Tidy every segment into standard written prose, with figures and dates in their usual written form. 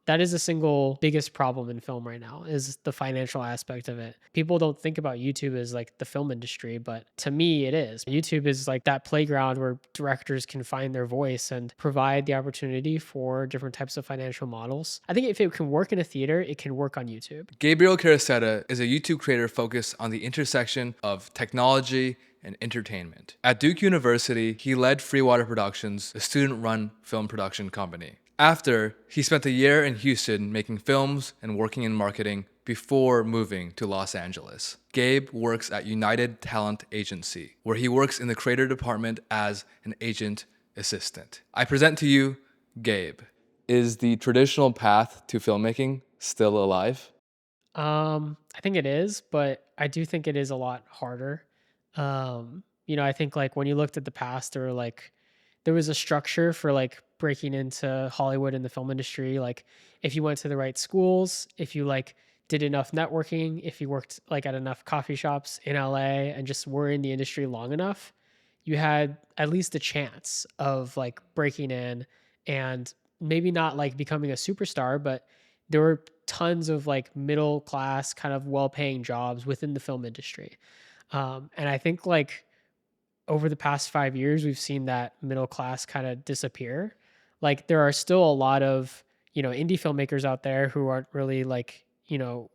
that is the single biggest problem in film right now is the financial aspect of it. People don't think about YouTube as like the film industry, but to me it is. YouTube is like that playground where directors can find their voice and provide the opportunity for different types of financial models. I think if it can work in a theater, it can work on YouTube. Gabriel Carusetta is a YouTube creator focused on the intersection of technology and entertainment. At Duke University, he led Freewater Productions, a student-run film production company. After, he spent a year in Houston making films and working in marketing before moving to Los Angeles. Gabe works at United Talent Agency, where he works in the creator department as an agent assistant. I present to you Gabe. Is the traditional path to filmmaking still alive? I think it is, but I do think it is a lot harder. I think like when you looked at the past, there was a structure for like breaking into Hollywood in the film industry. Like if you went to the right schools, if you like did enough networking, if you worked like at enough coffee shops in LA and just were in the industry long enough, you had at least a chance of like breaking in and maybe not like becoming a superstar, but there were tons of like middle class kind of well-paying jobs within the film industry. And I think like over the past 5 years, we've seen that middle class kind of disappear. Like there are still a lot of, indie filmmakers out there who aren't really like,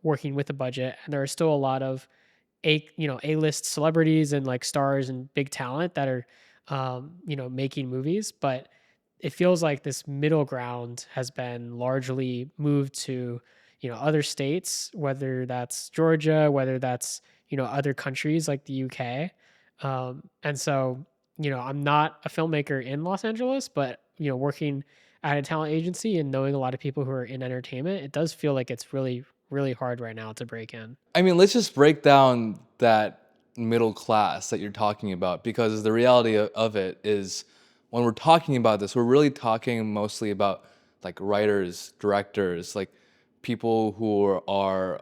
working with a budget. And there are still a lot of A-list celebrities and like stars and big talent that are, making movies. But it feels like this middle ground has been largely moved to, other states, whether that's Georgia, whether that's, other countries like the UK. And so, I'm not a filmmaker in Los Angeles, but, working at a talent agency and knowing a lot of people who are in entertainment, it does feel like it's really, really hard right now to break in. I mean, let's just break down that middle class that you're talking about, because the reality of it is when we're talking about this, we're really talking mostly about like writers, directors, like people who are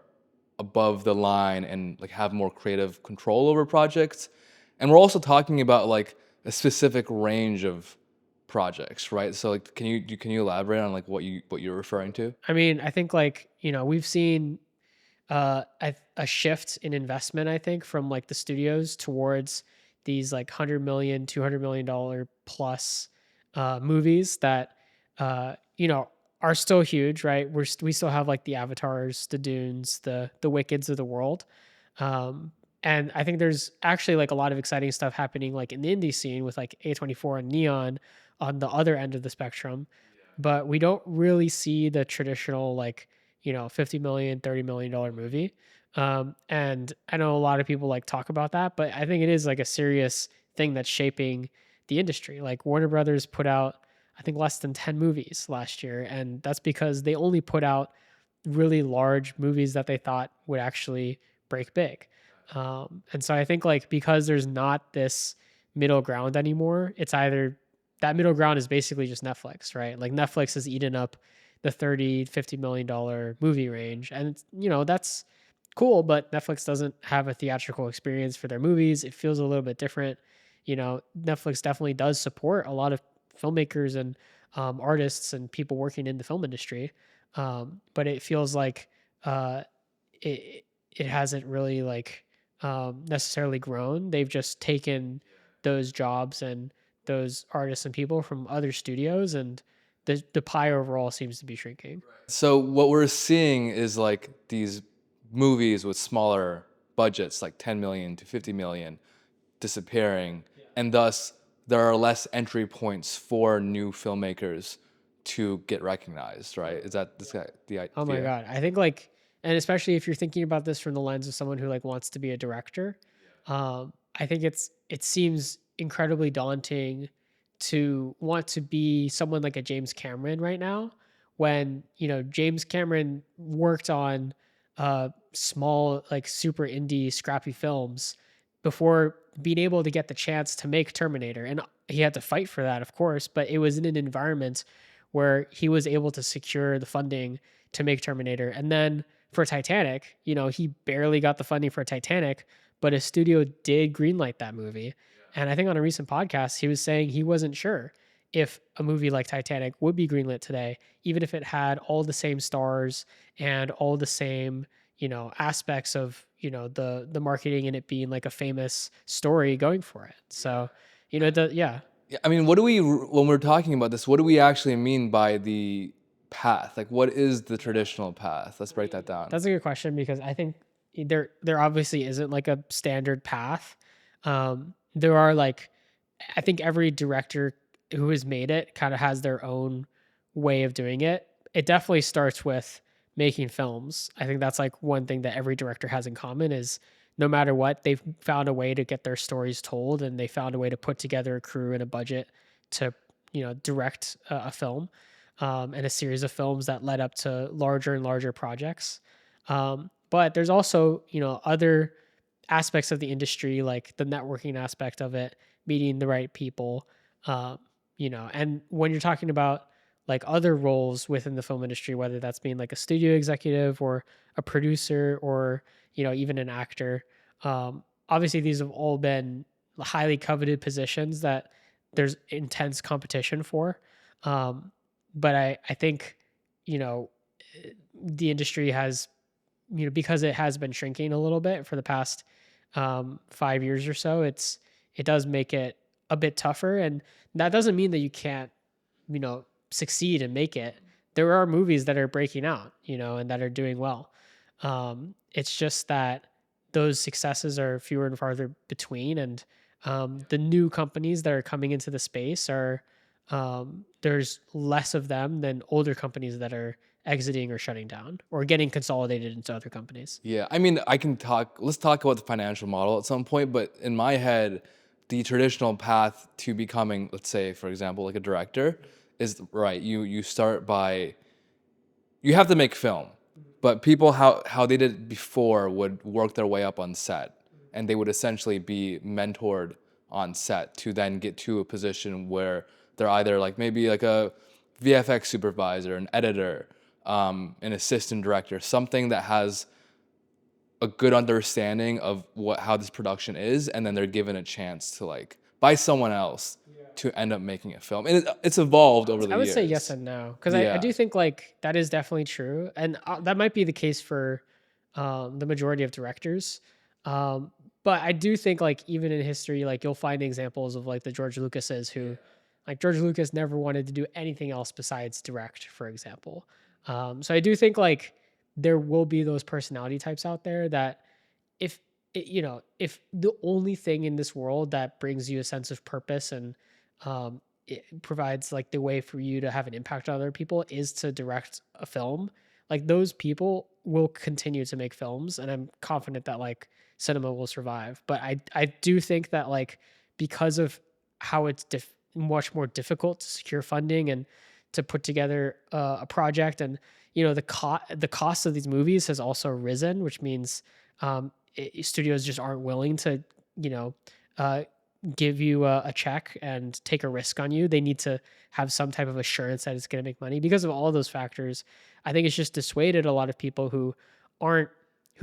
above the line and like have more creative control over projects. And we're also talking about like a specific range of projects, right? So like can you elaborate on like what you're referring to? I mean, I think like, we've seen a shift in investment, I think, from like the studios towards these like 100 million, $200 million plus movies that are still huge, right? We still have like the Avatars, the Dunes, the Wickeds of the world. And I think there's actually like a lot of exciting stuff happening like in the indie scene with like A24 and Neon on the other end of the spectrum. But we don't really see the traditional like, 50 million, $30 million movie. And I know a lot of people like talk about that, but I think it is like a serious thing that's shaping the industry. Like Warner Brothers put out, I think, less than 10 movies last year. And that's because they only put out really large movies that they thought would actually break big. And so I think like because there's not this middle ground anymore, it's either that middle ground is basically just Netflix, right? Like Netflix has eaten up the 30, $50 million movie range. And, that's cool, but Netflix doesn't have a theatrical experience for their movies. It feels a little bit different. Netflix definitely does support a lot of filmmakers and artists and people working in the film industry. But it feels like it hasn't really like necessarily grown. They've just taken those jobs and those artists and people from other studios, and the pie overall seems to be shrinking. So what we're seeing is like these movies with smaller budgets, like 10 million to 50 million, disappearing, and thus there are less entry points for new filmmakers to get recognized, right? Is that the idea? Oh my God. I think like, and especially if you're thinking about this from the lens of someone who like wants to be a director, I think it seems incredibly daunting to want to be someone like a James Cameron right now when, James Cameron worked on small, like super indie scrappy films before being able to get the chance to make Terminator. And he had to fight for that, of course, but it was in an environment where he was able to secure the funding to make Terminator. And then for Titanic, he barely got the funding for Titanic, but a studio did greenlight that movie. And I think on a recent podcast, he was saying he wasn't sure if a movie like Titanic would be greenlit today, even if it had all the same stars and all the same, aspects of, the marketing and it being like a famous story going for it. So, yeah. Yeah, I mean, what do we, when we're talking about this, what do we actually mean by the path? Like, what is the traditional path? Let's break that down. That's a good question because I think there obviously isn't like a standard path. There are like, I think every director who has made it kind of has their own way of doing it. It definitely starts with making films. I think that's like one thing that every director has in common is no matter what, they've found a way to get their stories told and they found a way to put together a crew and a budget to, direct a film and a series of films that led up to larger and larger projects. But there's also, other aspects of the industry, like the networking aspect of it, meeting the right people, and when you're talking about like other roles within the film industry, whether that's being like a studio executive or a producer or, even an actor, obviously these have all been highly coveted positions that there's intense competition for. But I think, you know, the industry has, because it has been shrinking a little bit for the past 5 years or so, it does make it a bit tougher. And that doesn't mean that you can't, succeed and make it. There are movies that are breaking out, and that are doing well. It's just that those successes are fewer and farther between. And the new companies that are coming into the space are, there's less of them than older companies that are exiting or shutting down or getting consolidated into other companies. Yeah, I mean, let's talk about the financial model at some point, but in my head, the traditional path to becoming, let's say, for example, like a director is right. You start by, you have to make film, but people, how they did it before would work their way up on set and they would essentially be mentored on set to then get to a position where they're either like maybe like a VFX supervisor, an editor, an assistant director, something that has a good understanding of how this production is, and then they're given a chance to like by someone else to end up making a film. And it's evolved over the years. I would say yes and no, because I do think like that is definitely true, and that might be the case for the majority of directors. But I do think like even in history, like you'll find examples of like the George Lucases who, like George Lucas never wanted to do anything else besides direct, for example. So I do think like there will be those personality types out there that if if the only thing in this world that brings you a sense of purpose and it provides like the way for you to have an impact on other people is to direct a film, like those people will continue to make films, and I'm confident that like cinema will survive. But I do think that like because of how it's much more difficult to secure funding and to put together a project, and the cost of these movies has also risen, which means studios just aren't willing to give you a check and take a risk on you. They need to have some type of assurance that it's going to make money. Because of all of those factors, I think it's just dissuaded a lot of people who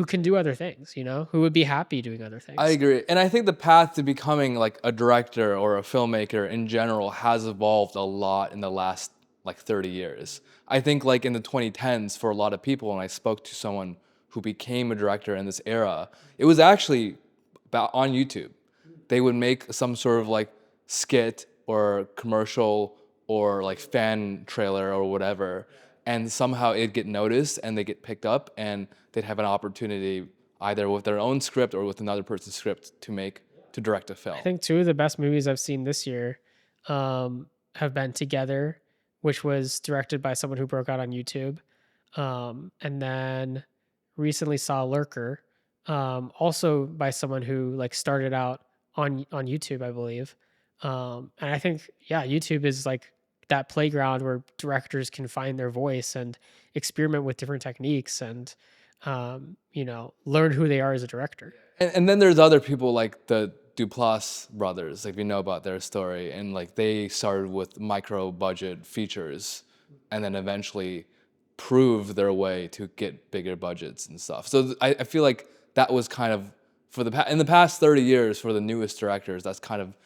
can do other things, who would be happy doing other things. I agree. And I think the path to becoming like a director or a filmmaker in general has evolved a lot in the last like 30 years. I think like in the 2010s for a lot of people, when I spoke to someone who became a director in this era, it was actually about on YouTube. They would make some sort of like skit or commercial or like fan trailer or whatever, and somehow it'd get noticed and they get picked up and they'd have an opportunity either with their own script or with another person's script to direct a film. I think two of the best movies I've seen this year have been Together, which was directed by someone who broke out on YouTube, and then recently saw Lurker, also by someone who like started out on YouTube, I believe. And I think, YouTube is like that playground where directors can find their voice and experiment with different techniques and, learn who they are as a director. And then there's other people like the Duplass brothers, like we know about their story, and like they started with micro budget features and then eventually proved their way to get bigger budgets and stuff. So I feel like that was kind of in the past 30 years for the newest directors, that's kind of,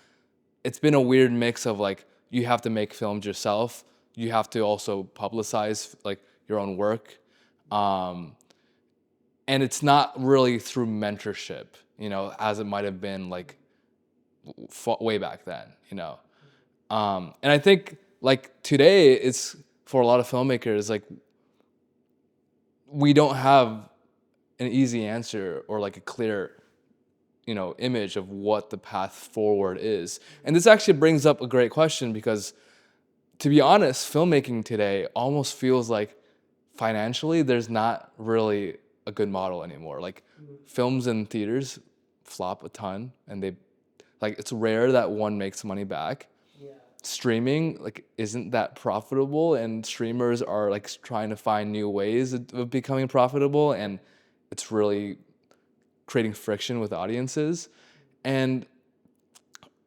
it's been a weird mix of like, you have to make films yourself. You have to also publicize like your own work. And it's not really through mentorship, you know, as it might have been like way back then, you know. And I think like today it's for a lot of filmmakers, like we don't have an easy answer or like a clear, you know, image of what the path forward is. And this actually brings up a great question, because to be honest, filmmaking today almost feels like financially there's not really a good model anymore. Like films in theaters flop a ton, and they like, it's rare that one makes money back. Streaming like isn't that profitable, and streamers are like trying to find new ways of becoming profitable, and it's really creating friction with audiences. And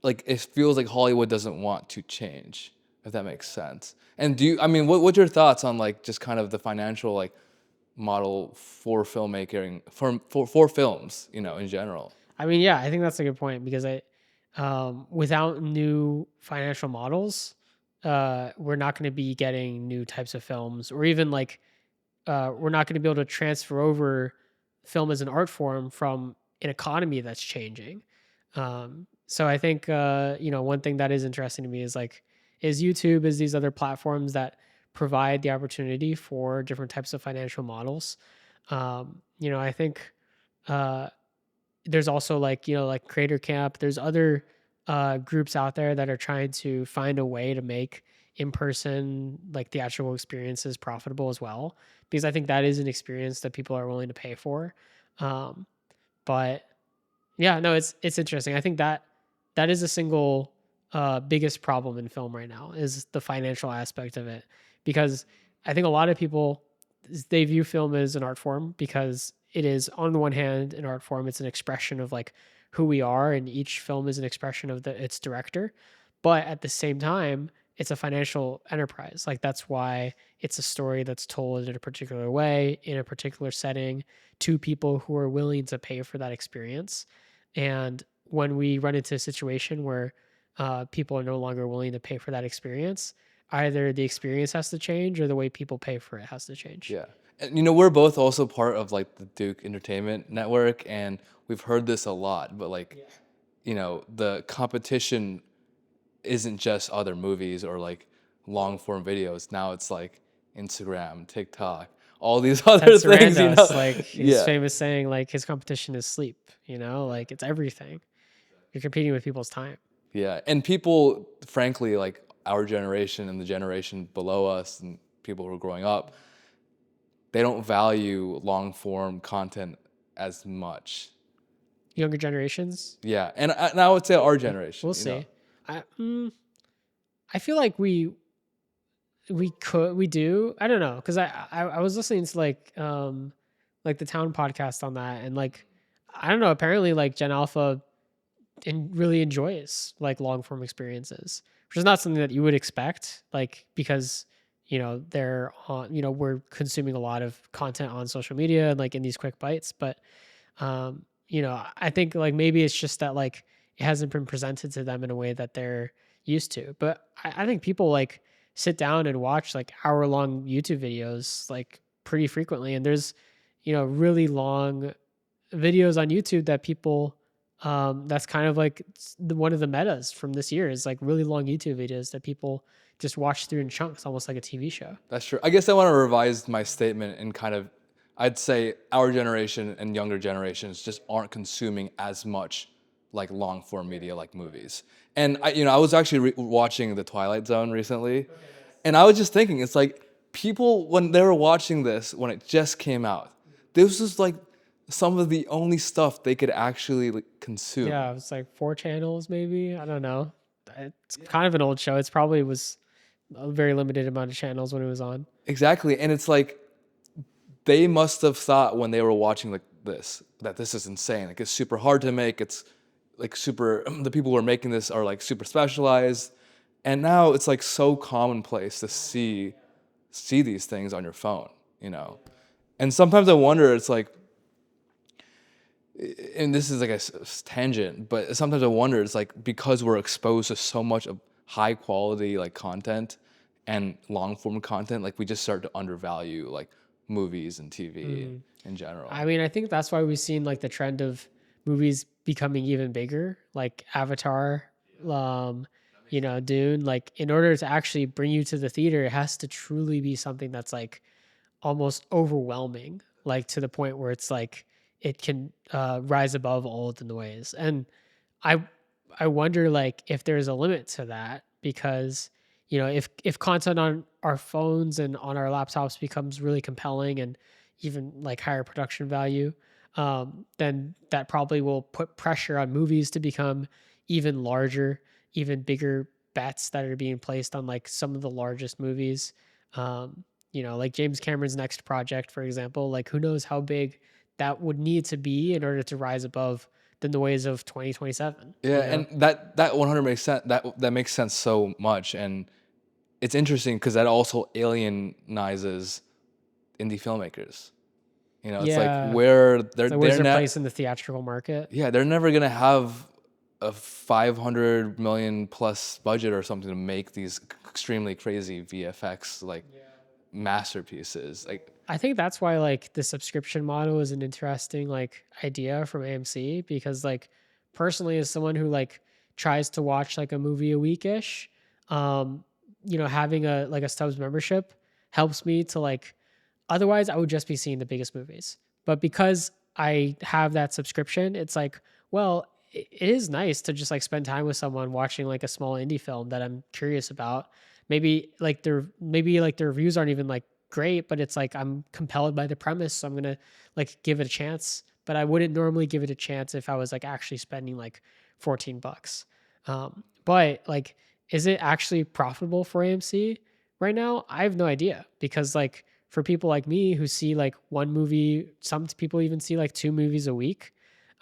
like it feels like Hollywood doesn't want to change, if that makes sense. And I mean, what's your thoughts on like just kind of the financial like model for filmmaking, for films, you know, in general? I mean, yeah, I think that's a good point, because without new financial models, we're not going to be getting new types of films, or even like we're not going to be able to transfer over film as an art form from an economy that's changing. So I think one thing that is interesting to me is YouTube, is these other platforms that provide the opportunity for different types of financial models. I think there's also like Creator Camp. There's other groups out there that are trying to find a way to make in-person like theatrical experiences profitable as well, because I think that is an experience that people are willing to pay for. But yeah, no, it's interesting. I think that is the single biggest problem in film right now, is the financial aspect of it, because I think a lot of people, they view film as an art form, because it is, on the one hand, an art form. It's an expression of like who we are, and each film is an expression of its director. But at the same time, it's a financial enterprise. Like that's why it's a story that's told in a particular way, in a particular setting, to people who are willing to pay for that experience. And when we run into a situation where people are no longer willing to pay for that experience, either the experience has to change, or the way people pay for it has to change. Yeah. And you know, we're both also part of like the Duke Entertainment Network, and we've heard this a lot, but like, you know, the competition isn't just other movies or like long form videos. Now it's like Instagram, TikTok, all these other things, you know? Like his famous saying, like his competition is sleep, like it's everything. You're competing with people's time. Yeah. And people, frankly, like our generation and the generation below us and people who are growing up, they don't value long form content as much. Younger generations? Yeah. And I would say our generation. We'll see. I feel like we do. I don't know, because I was listening to like the Town podcast on that, and like I don't know, apparently like Gen Alpha really enjoys like long form experiences, which is not something that you would expect, like because they're on, we're consuming a lot of content on social media and like in these quick bites. But I think like maybe it's just that like it hasn't been presented to them in a way that they're used to. But I think people like sit down and watch like hour-long YouTube videos like pretty frequently, and there's really long videos on YouTube that people that's kind of like one of the metas from this year, is like really long YouTube videos that people just watch through in chunks, almost like a TV show. That's true. I guess I want to revise my statement and kind of, I'd say our generation and younger generations just aren't consuming as much like long form media like movies. And I was actually watching The Twilight Zone recently, and I was just thinking, it's like people, when they were watching this, when it just came out, this was like some of the only stuff they could actually like consume. Yeah, it was like 4 channels maybe. I don't know. It's kind of an old show. It's probably was a very limited amount of channels when it was on. Exactly. And it's like they must have thought when they were watching like this, that this is insane. Like it's super hard to make. It's like super, the people who are making this are like super specialized. And now it's like so commonplace to see these things on your phone, And sometimes I wonder, it's like, and this is like a tangent, but sometimes I wonder, it's like because we're exposed to so much of high quality like content and long form content, like we just start to undervalue like movies and TV in general. I mean, I think that's why we've seen like the trend of movies becoming even bigger, like Avatar, um, Dune. Like, in order to actually bring you to the theater, it has to truly be something that's like almost overwhelming, like to the point where it's like it can rise above all of the noise. And I I wonder like if there's a limit to that, because if content on our phones and on our laptops becomes really compelling and even like higher production value, then that probably will put pressure on movies to become even larger, even bigger bets that are being placed on like some of the largest movies. Like James Cameron's next project, for example, like who knows how big that would need to be in order to rise above the noise of 2027. Yeah, and that 100 makes sense. That makes sense so much, and it's interesting because that also alienizes indie filmmakers. It's like Yeah. where It's like, where's their place in the theatrical market? yeah, they're never gonna have a 500 million plus budget or something to make these extremely crazy VFX like masterpieces. Like, I think that's why like the subscription model is an interesting like idea from AMC, because like personally, as someone who like tries to watch like a movie a weekish, um, having a Stubs membership helps me to like, otherwise I would just be seeing the biggest movies. But because I have that subscription, it's like, well, it is nice to just like spend time with someone watching like a small indie film that I'm curious about. Maybe like the reviews aren't even like great, but it's like I'm compelled by the premise, so I'm gonna like give it a chance. But I wouldn't normally give it a chance if I was like actually spending like $14. But like, is it actually profitable for AMC right now? I have no idea, because like for people like me who see like one movie, some people even see like two movies a week.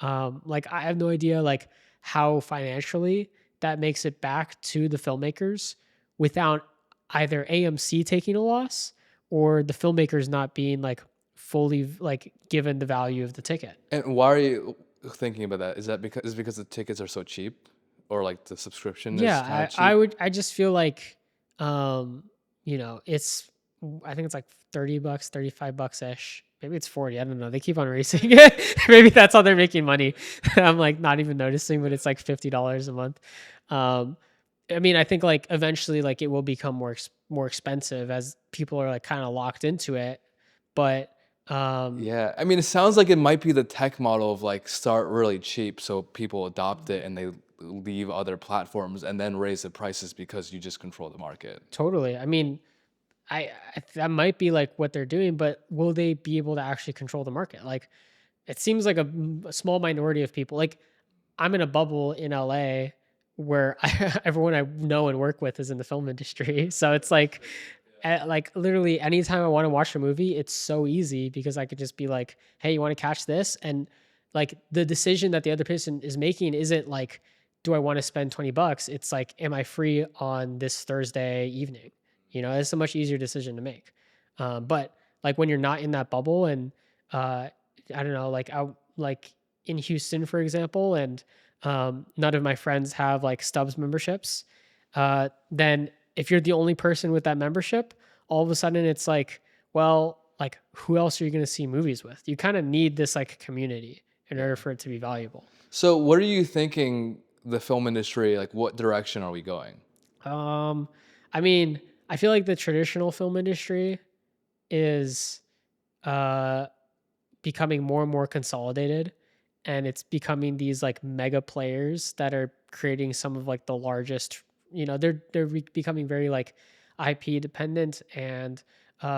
Like I have no idea like how financially that makes it back to the filmmakers without either AMC taking a loss or the filmmakers not being like fully like given the value of the ticket. and why are you thinking about that? Is that because the tickets are so cheap, or like the subscription is kind Yeah, of I cheap? would, I just feel like, um, it's, I think it's like $30, $35 ish. Maybe it's 40. I don't know. They keep on racing. Maybe that's how they're making money. I'm like not even noticing, but it's like $50 a month. Um, I mean, I think like eventually like it will become more expensive as people are like kind of locked into it. But Yeah, I mean, it sounds like it might be the tech model of like start really cheap so people adopt it and they leave other platforms and then raise the prices because you just control the market. totally. I mean, that might be like what they're doing, but will they be able to actually control the market? Like, it seems like a small minority of people. Like, I'm in a bubble in LA where everyone I know and work with is in the film industry. So it's like literally anytime I want to watch a movie, it's so easy because I could just be like, "Hey, you want to catch this?" And like the decision that the other person is making isn't like, "Do I want to spend $20?" It's like, "Am I free on this Thursday evening?" It's a much easier decision to make. But like when you're not in that bubble, and I don't know, like out like in Houston, for example, and none of my friends have like Stubs memberships, then if you're the only person with that membership, all of a sudden it's like, well, like who else are you going to see movies with? You kind of need this like community in order for it to be valuable. So, what are you thinking the film industry, like what direction are we going? Um, I mean, I feel like the traditional film industry is uh becoming more and more consolidated, and it's becoming these like mega players that are creating some of like the largest, they're becoming very like IP dependent and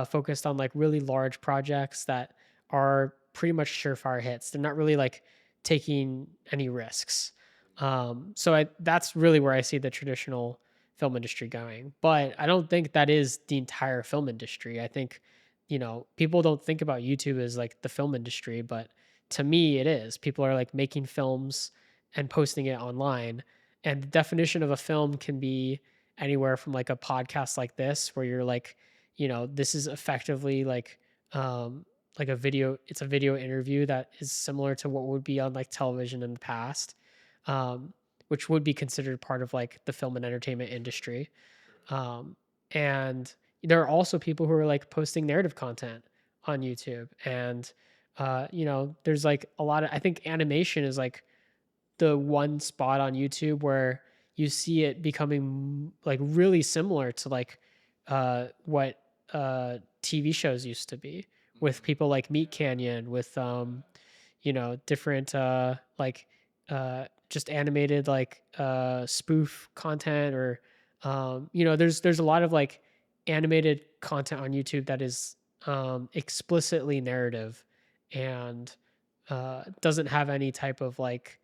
focused on like really large projects that are pretty much surefire hits. They're not really like taking any risks. So that's really where I see the traditional film industry going. But I don't think that is the entire film industry. I think, people don't think about YouTube as like the film industry, but to me, it is. People are like making films and posting it online. And the definition of a film can be anywhere from like a podcast like this, where you're like, this is effectively like a video, it's a video interview that is similar to what would be on like television in the past. Um, which would be considered part of like the film and entertainment industry. And there are also people who are like posting narrative content on YouTube. And, there's like a lot of, I think animation is like the one spot on YouTube where you see it becoming like really similar to like what TV shows used to be with people like Meat Canyon, with different just animated like spoof content, or there's a lot of like animated content on YouTube that is explicitly narrative and doesn't have any type of like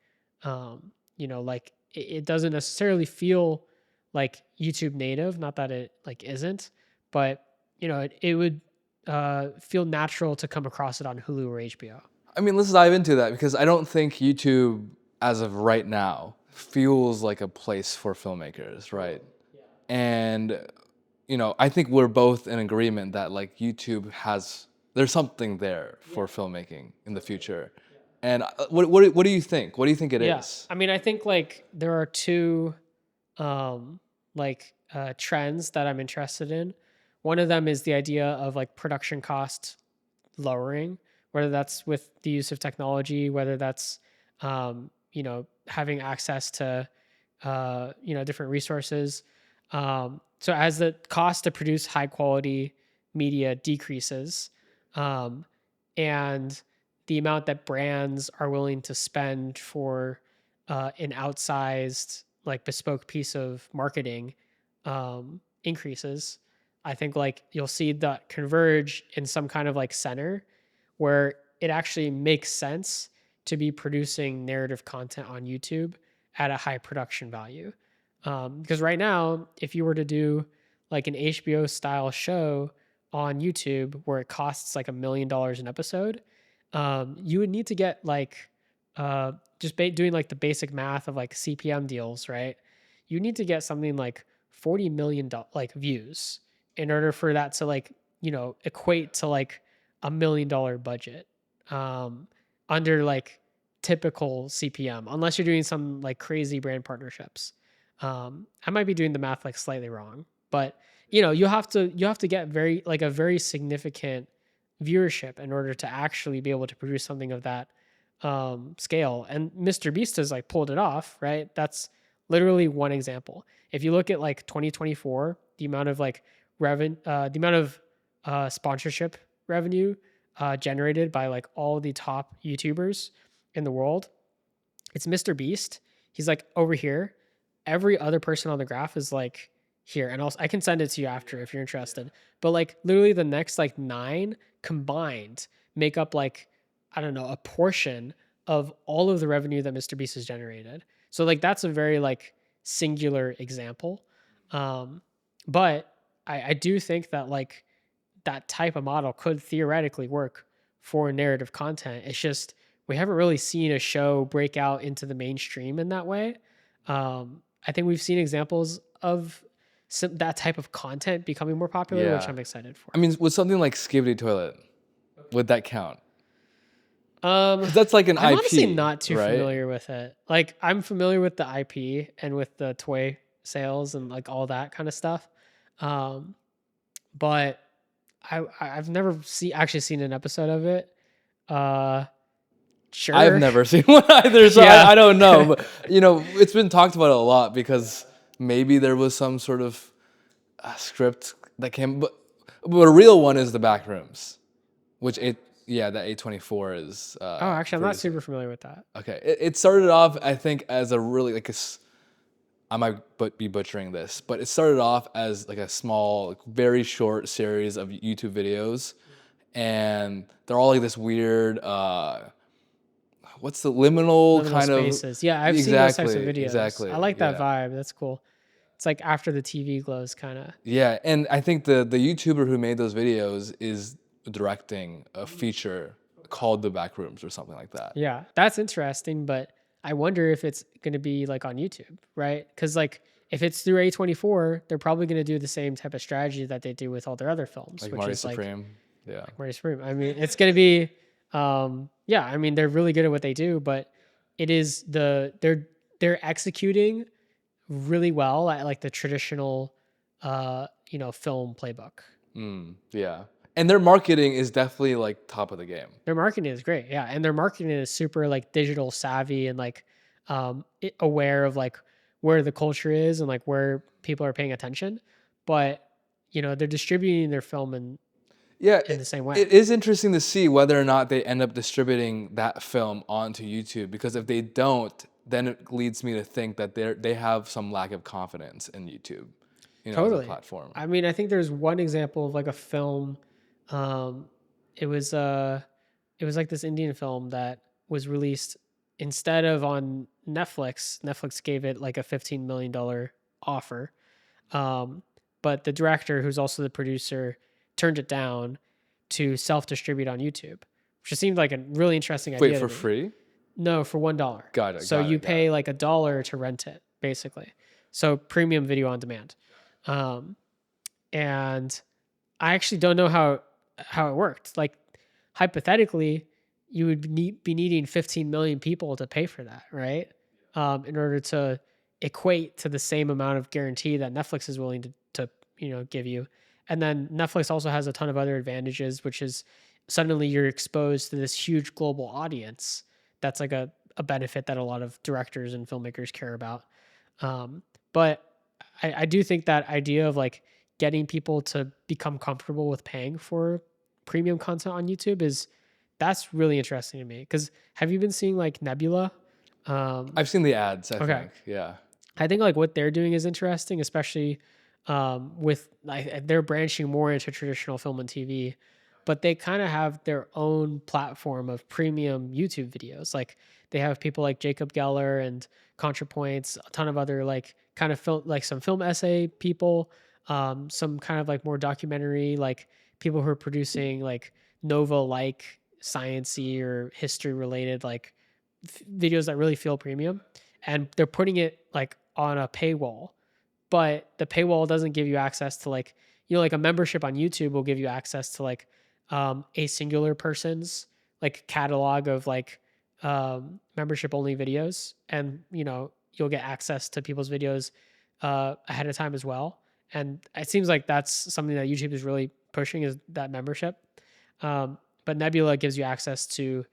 it doesn't necessarily feel like YouTube native. Not that it like isn't, but it would feel natural to come across it on Hulu or HBO. I mean, let's dive into that, because I don't think YouTube, as of right now, feels like a place for filmmakers, right? Yeah. And, I think we're both in agreement that like YouTube there's something there for filmmaking in the future. And what do you think? What do you think it is? I mean, I think like there are two trends that I'm interested in. One of them is the idea of like production cost lowering, whether that's with the use of technology, whether that's having access to different resources. So as the cost to produce high quality media decreases, and the amount that brands are willing to spend for an outsized like bespoke piece of marketing increases, I think like you'll see that converge in some kind of like center where it actually makes sense to be producing narrative content on YouTube at a high production value. Because right now, if you were to do like an HBO style show on YouTube where it costs like $1 million an episode, you would need to get like doing like the basic math of like CPM deals, right? You need to get something like 40 million like views in order for that to like equate to like $1 million budget under like typical CPM, unless you're doing some like crazy brand partnerships. I might be doing the math like slightly wrong, but you have to get a very significant viewership in order to actually be able to produce something of that scale. And Mr. Beast has like pulled it off, right? That's literally one example. If you look at like 2024, the amount of like sponsorship revenue generated by like all the top YouTubers in the world, it's Mr. Beast. He's like over here. Every other person on the graph is like here, and I can send it to you after if you're interested. But like literally the next like 9 combined make up like, I don't know, a portion of all of the revenue that Mr. Beast has generated. So like that's a very like singular example. But I do think that like that type of model could theoretically work for narrative content. It's just we haven't really seen a show break out into the mainstream in that way. I think we've seen examples of that type of content becoming more popular, which I'm excited for. I mean, with something like Skibidi Toilet, would that count? 'Cause that's like an I'm IP. honestly not too right? familiar with it. Like I'm familiar with the IP and with the toy sales and like all that kind of stuff. But I've never actually seen an episode of it. Sure. I've never seen one either, so I don't know. But it's been talked about a lot because maybe there was some sort of script that came, but a real one is the back rooms, which that A24 is. Actually, I'm not super familiar with that. Okay, it started off, I think, as a really like I might be butchering this, but it started off as like a small, like, very short series of YouTube videos, and they're all like this weird. What's the liminal kind spaces. of? Yeah, I've seen those types of videos. Exactly. I like that vibe. That's cool. It's like after the TV glows, kind of. Yeah, and I think the YouTuber who made those videos is directing a feature called The Backrooms or something like that. Yeah, that's interesting, but I wonder if it's going to be like on YouTube, right? Because like if it's through A24, they're probably going to do the same type of strategy that they do with all their other films, like which Marty is Supreme. like Marty Supreme. I mean, it's going to be, I mean, they're really good at what they do, but it is they they're executing really well at like the traditional, film playbook. Yeah. And their marketing is definitely like top of the game. Their marketing is great. Yeah. And their marketing is super like digital savvy and like, aware of like where the culture is and like where people are paying attention. But, they're distributing their film Yeah, in the same way. it is interesting to see whether or not they end up distributing that film onto YouTube, because if they don't, then it leads me to think that they have some lack of confidence in YouTube, as a Totally. platform. I mean, I think there's one example of like a film. Um, it was like this Indian film that was released instead of on Netflix. Netflix gave it like a $15 million offer. But the director, who's also the producer, turned it down to self-distribute on YouTube, which just seemed like a really interesting idea. Wait, to for me. free? No, for $1. Got it. So you pay like $1 to rent it, basically. So premium video on demand. And I actually don't know how it worked. Like hypothetically, you would be needing 15 million people to pay for that, right? In order to equate to the same amount of guarantee that Netflix is willing to give you. And then Netflix also has a ton of other advantages, which is suddenly you're exposed to this huge global audience. That's like a benefit that a lot of directors and filmmakers care about. But I do think that idea of like getting people to become comfortable with paying for premium content on YouTube that's really interesting to me. Because have you been seeing like Nebula? I've seen the ads, I think. Yeah. I think like what they're doing is interesting, especially with like they're branching more into traditional film and TV, but they kind of have their own platform of premium YouTube videos. Like they have people like Jacob Geller and ContraPoints, a ton of other like kind of film, like some film essay people, some kind of like more documentary, like people who are producing like Nova like sciencey or history related like videos that really feel premium, and they're putting it like on a paywall, but the paywall doesn't give you access to like like a membership on YouTube will give you access to like a singular person's like catalog of like membership only videos, and you'll get access to people's videos ahead of time as well. And it seems like that's something that YouTube is really pushing, is that membership. But Nebula gives you access to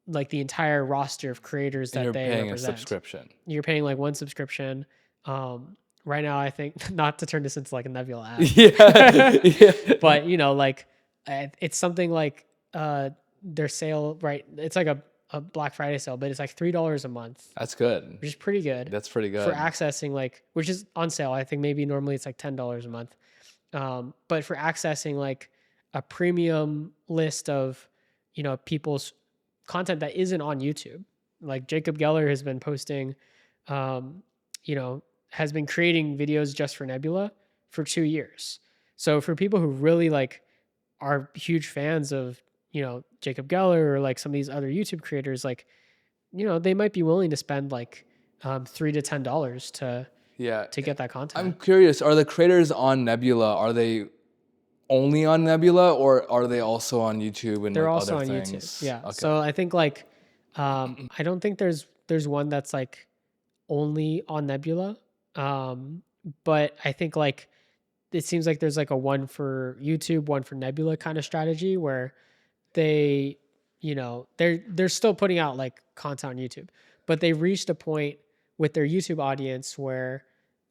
like the entire roster of creators that they represent. You're paying a subscription. You're paying like one subscription. Right now, I think, not to turn this into like a Nebula ad. Yeah. But like it's something like their sale, right? It's like a Black Friday sale, but it's like $3 a month. That's good. Which is pretty good. That's pretty good. For accessing like, which is on sale. I think maybe normally it's like $10 a month. But for accessing like a premium list of, people's content that isn't on YouTube. Like Jacob Geller has been posting, has been creating videos just for Nebula for 2 years. So for people who really like are huge fans of, Jacob Geller or like some of these other YouTube creators, like, they might be willing to spend like $3 to $10 to get that content. I'm curious, are the creators on Nebula, are they only on Nebula, or are they also on YouTube and they're like also other on things? YouTube? Yeah. Okay. So I think like I don't think there's one that's like only on Nebula. But I think like it seems like there's like a one for YouTube, one for Nebula kind of strategy where they, they're still putting out like content on YouTube, but they've reached a point with their YouTube audience where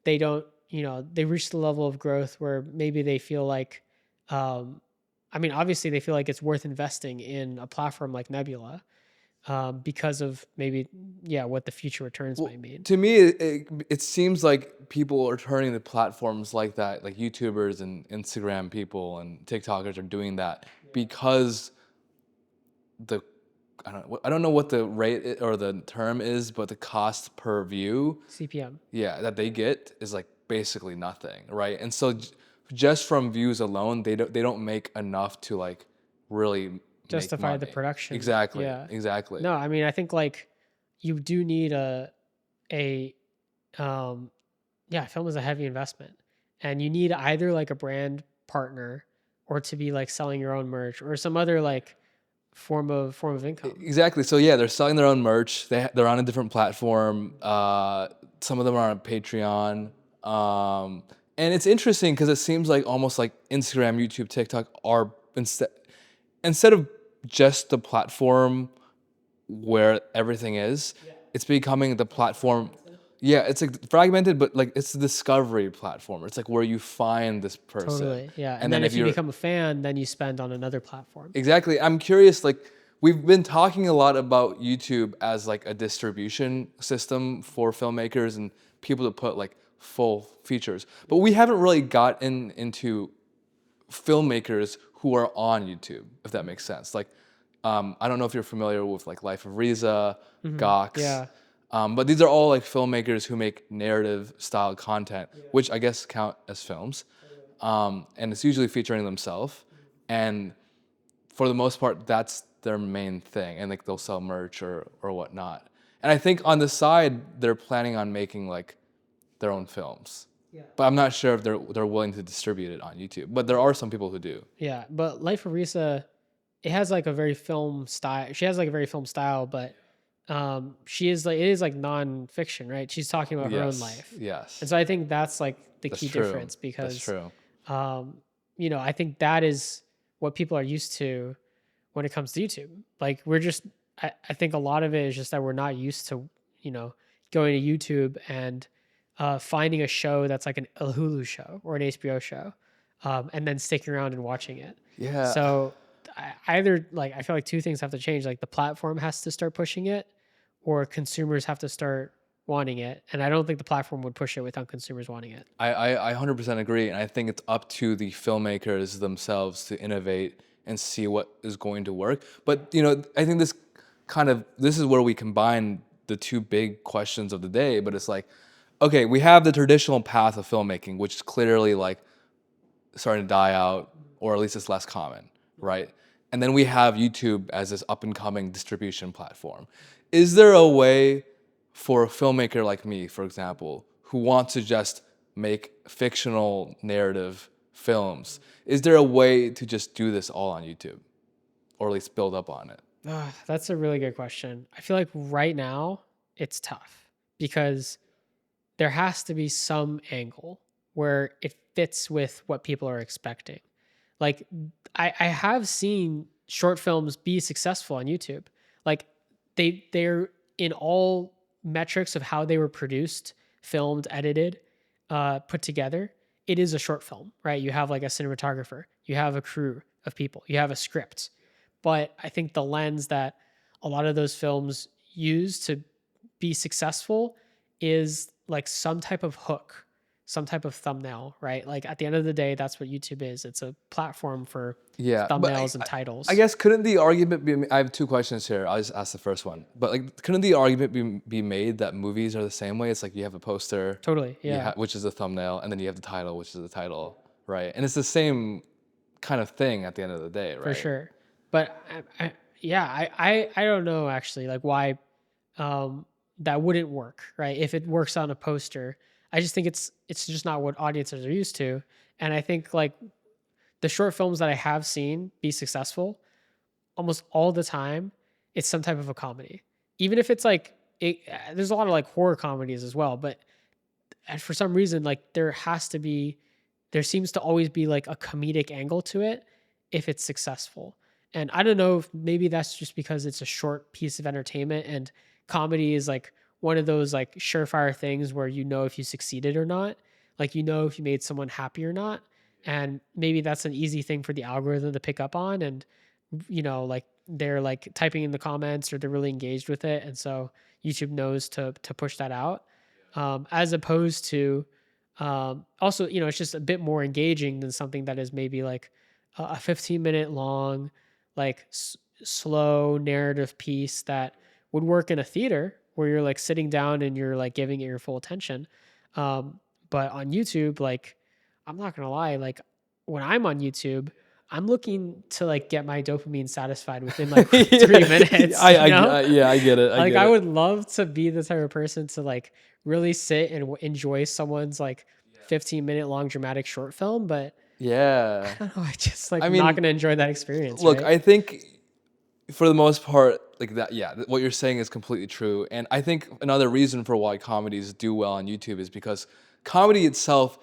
they don't, they reached the level of growth where maybe they feel like, obviously they feel like it's worth investing in a platform like Nebula, because of maybe, what the future returns might mean. To me, it seems like people are turning to platforms like that, like YouTubers and Instagram people and TikTokers are doing that because I don't know what the rate or the term is, but the cost per view, CPM, that they get is like basically nothing, right? And so just from views alone, they don't make enough to like really justify the production. Exactly. Yeah. Exactly. No, I think like you do need film is a heavy investment, and you need either like a brand partner or to be like selling your own merch or some other like form of income. Exactly. So yeah, they're selling their own merch. They're on a different platform. Some of them are on Patreon. And it's interesting because it seems like almost like Instagram, YouTube, TikTok are instead of just the platform where everything is, it's becoming the platform. Yeah, it's like fragmented, but like it's the discovery platform. It's like where you find this person. Totally. Yeah. And And then then if if you you're become a fan, then you spend on another platform. exactly, I'm curious. Like we've been talking a lot about YouTube as like a distribution system for filmmakers and people to put like full features, but we haven't really gotten into filmmakers who are on YouTube, if that makes sense. Like, I don't know if you're familiar with like Life of Riza, Gox, Yeah. but these are all like filmmakers who make narrative style content, which I guess count as films, and it's usually featuring themselves, and for the most part, that's their main thing, and like they'll sell merch or whatnot. And I think on the side, they're planning on making like their own films. But I'm not sure if they're willing to distribute it on YouTube. But there are some people who do. Yeah. But Life of Risa, it has like a very film style. She has like a very film style, but she is like, it is like non-fiction, right? She's talking about her own Yes. life. Yes. And so I think that's like the That's key true. difference That's because, true. you know, I think that is what people are used to when it comes to YouTube. Like we're just, I think a lot of it is just that we're not used to, you know, going to YouTube and finding a show that's like a Hulu show or an HBO show, and then sticking around and watching it. Yeah. So either like I feel like two things have to change. Like the platform has to start pushing it, or consumers have to start wanting it. And I don't think the platform would push it without consumers wanting it. I 100% agree, and I think it's up to the filmmakers themselves to innovate and see what is going to work. But you know, I think this is where we combine the two big questions of the day. But it's like, okay, we have the traditional path of filmmaking, which is clearly like starting to die out, or at least it's less common, right? And then we have YouTube as this up and coming distribution platform. Is there a way for a filmmaker like me, for example, who wants to just make fictional narrative films, is there a way to just do this all on YouTube, or at least build up on it? That's a really good question. I feel like right now it's tough because there has to be some angle where it fits with what people are expecting. Like I have seen short films be successful on YouTube. Like they're in all metrics of how they were produced, filmed, edited, put together. It is a short film, right? You have like a cinematographer, you have a crew of people, you have a script. But I think the lens that a lot of those films use to be successful is like some type of hook, some type of thumbnail, right? Like at the end of the day, that's what YouTube is. It's a platform for Yeah, but thumbnails and titles. I guess couldn't the argument be? I have two questions here. I'll just ask the first one. But like, couldn't the argument be made that movies are the same way? It's like you have a poster, Totally. Yeah. which is a thumbnail, and then you have the title, which is the title, right? And it's the same kind of thing at the end of the day, right? For sure. But I don't know actually like why that wouldn't work, right? If it works on a poster, I just think it's just not what audiences are used to. And I think like the short films that I have seen be successful, almost all the time, it's some type of a comedy. Even if it's like there's a lot of like horror comedies as well, but for some reason like there seems to always be like a comedic angle to it if it's successful. And I don't know if maybe that's just because it's a short piece of entertainment and comedy is like one of those like surefire things where you know if you succeeded or not, like you know if you made someone happy or not. And maybe that's an easy thing for the algorithm to pick up on. And, you know, like they're like typing in the comments or they're really engaged with it. And so YouTube knows to push that out. As opposed to also, you know, it's just a bit more engaging than something that is maybe like a 15-minute long, like slow narrative piece that would work in a theater where you're like sitting down and you're like giving it your full attention. But on YouTube, like, I'm not gonna lie, like when I'm on YouTube, I'm looking to like get my dopamine satisfied within like 3 minutes. Yeah, I get it. I would love to be the type of person to like really sit and enjoy someone's like 15-minute long dramatic short film, but yeah. I don't know. I just like I'm not gonna enjoy that experience. Look, right? I think for the most part, like that, yeah, what you're saying is completely true. And I think another reason for why comedies do well on YouTube is because comedy itself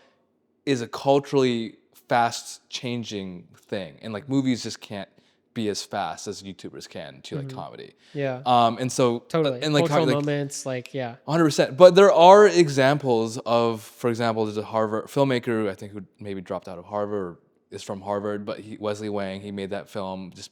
is a culturally fast changing thing. And like movies just can't be as fast as YouTubers can to like comedy. Yeah, And so, totally. and Cultural moments, like, yeah. 100%. But there are examples of, for example, there's a Harvard filmmaker, I think, who maybe dropped out of Harvard or is from Harvard, but Wesley Wang, he made that film, just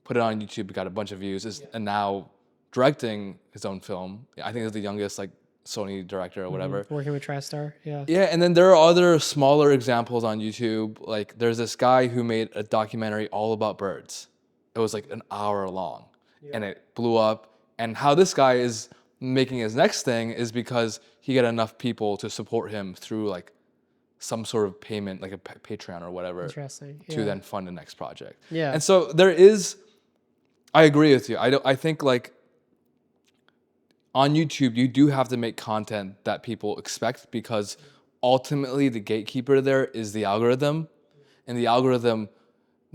put it on YouTube, got a bunch of views, and now directing his own film. I think he's the youngest like Sony director or whatever. Working with TriStar, yeah. Yeah, and then there are other smaller examples on YouTube. Like there's this guy who made a documentary all about birds. It was like an hour long, and it blew up. And how this guy is making his next thing is because he got enough people to support him through like some sort of payment, like a Patreon or whatever, Interesting. to Yeah. then fund the next project. Yeah. And so there is, I agree with you. I think like on YouTube, you do have to make content that people expect because ultimately the gatekeeper there is the algorithm, and the algorithm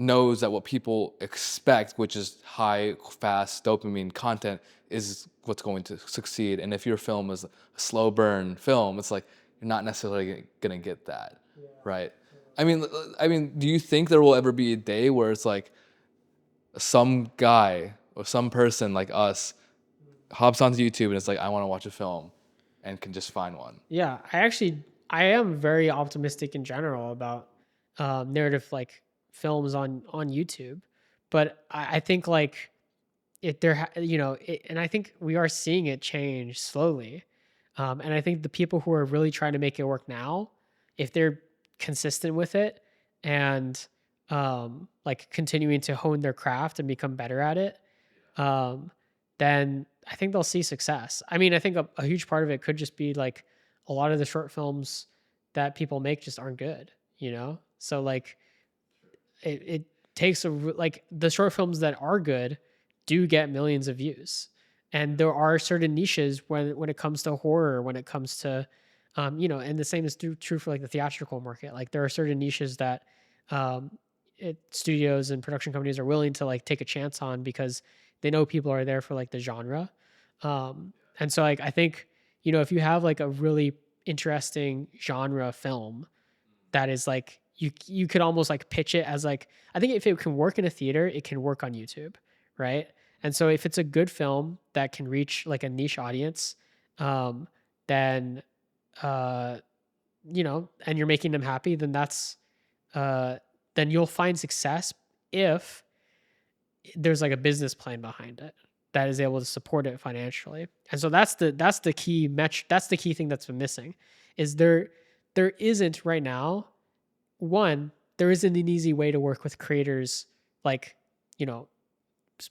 knows that what people expect, which is high, fast dopamine content, is what's going to succeed. And if your film is a slow burn film, it's like you're not necessarily gonna get that, right? I mean, do you think there will ever be a day where it's like some guy or some person like us hops onto YouTube and it's like, I want to watch a film, and can just find one? Yeah, I am very optimistic in general about narrative like films on YouTube, but I think like and I think we are seeing it change slowly, and I think the people who are really trying to make it work now, if they're consistent with it and like continuing to hone their craft and become better at it, then I think they'll see success. I mean, I think a huge part of it could just be like a lot of the short films that people make just aren't good, you know? So like it takes like the short films that are good do get millions of views. And there are certain niches when it comes to horror, when it comes to and the same is true for like the theatrical market. Like there are certain niches that um, studios and production companies are willing to like take a chance on because they know people are there for like the genre. And so like I think if you have like a really interesting genre film that is like you could almost like pitch it as like, I think if it can work in a theater, it can work on YouTube, right? And so if it's a good film that can reach like a niche audience, then and you're making them happy, then then you'll find success if there's like a business plan behind it that is able to support it financially. And so that's the key that's the key thing that's been missing, is there isn't right now. One, there isn't an easy way to work with creators, like,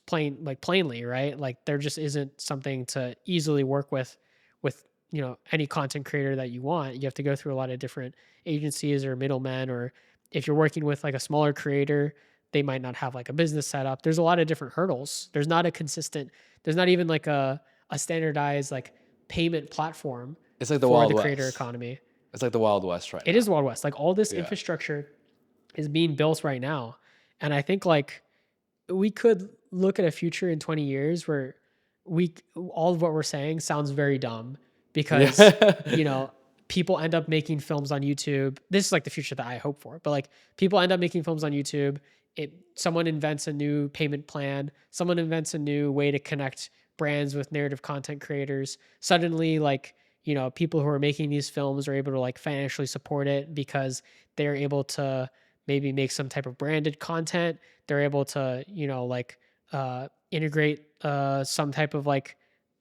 plainly, right? Like there just isn't something to easily work with any content creator that you want. You have to go through a lot of different agencies or middlemen, or if you're working with like a smaller creator, they might not have like a business set up. There's a lot of different hurdles. There's not even like a standardized like payment platform. It's like the for Wild the West. creator economy. It's like the Wild West right now. It is Wild West. Like all this infrastructure is being built right now. And I think like we could look at a future in 20 years where all of what we're saying sounds very dumb because, people end up making films on YouTube. This is like the future that I hope for, but like people end up making films on YouTube. Someone invents a new payment plan. Someone invents a new way to connect brands with narrative content creators. Suddenly, like, people who are making these films are able to like financially support it because they're able to maybe make some type of branded content. They're able to, integrate some type of like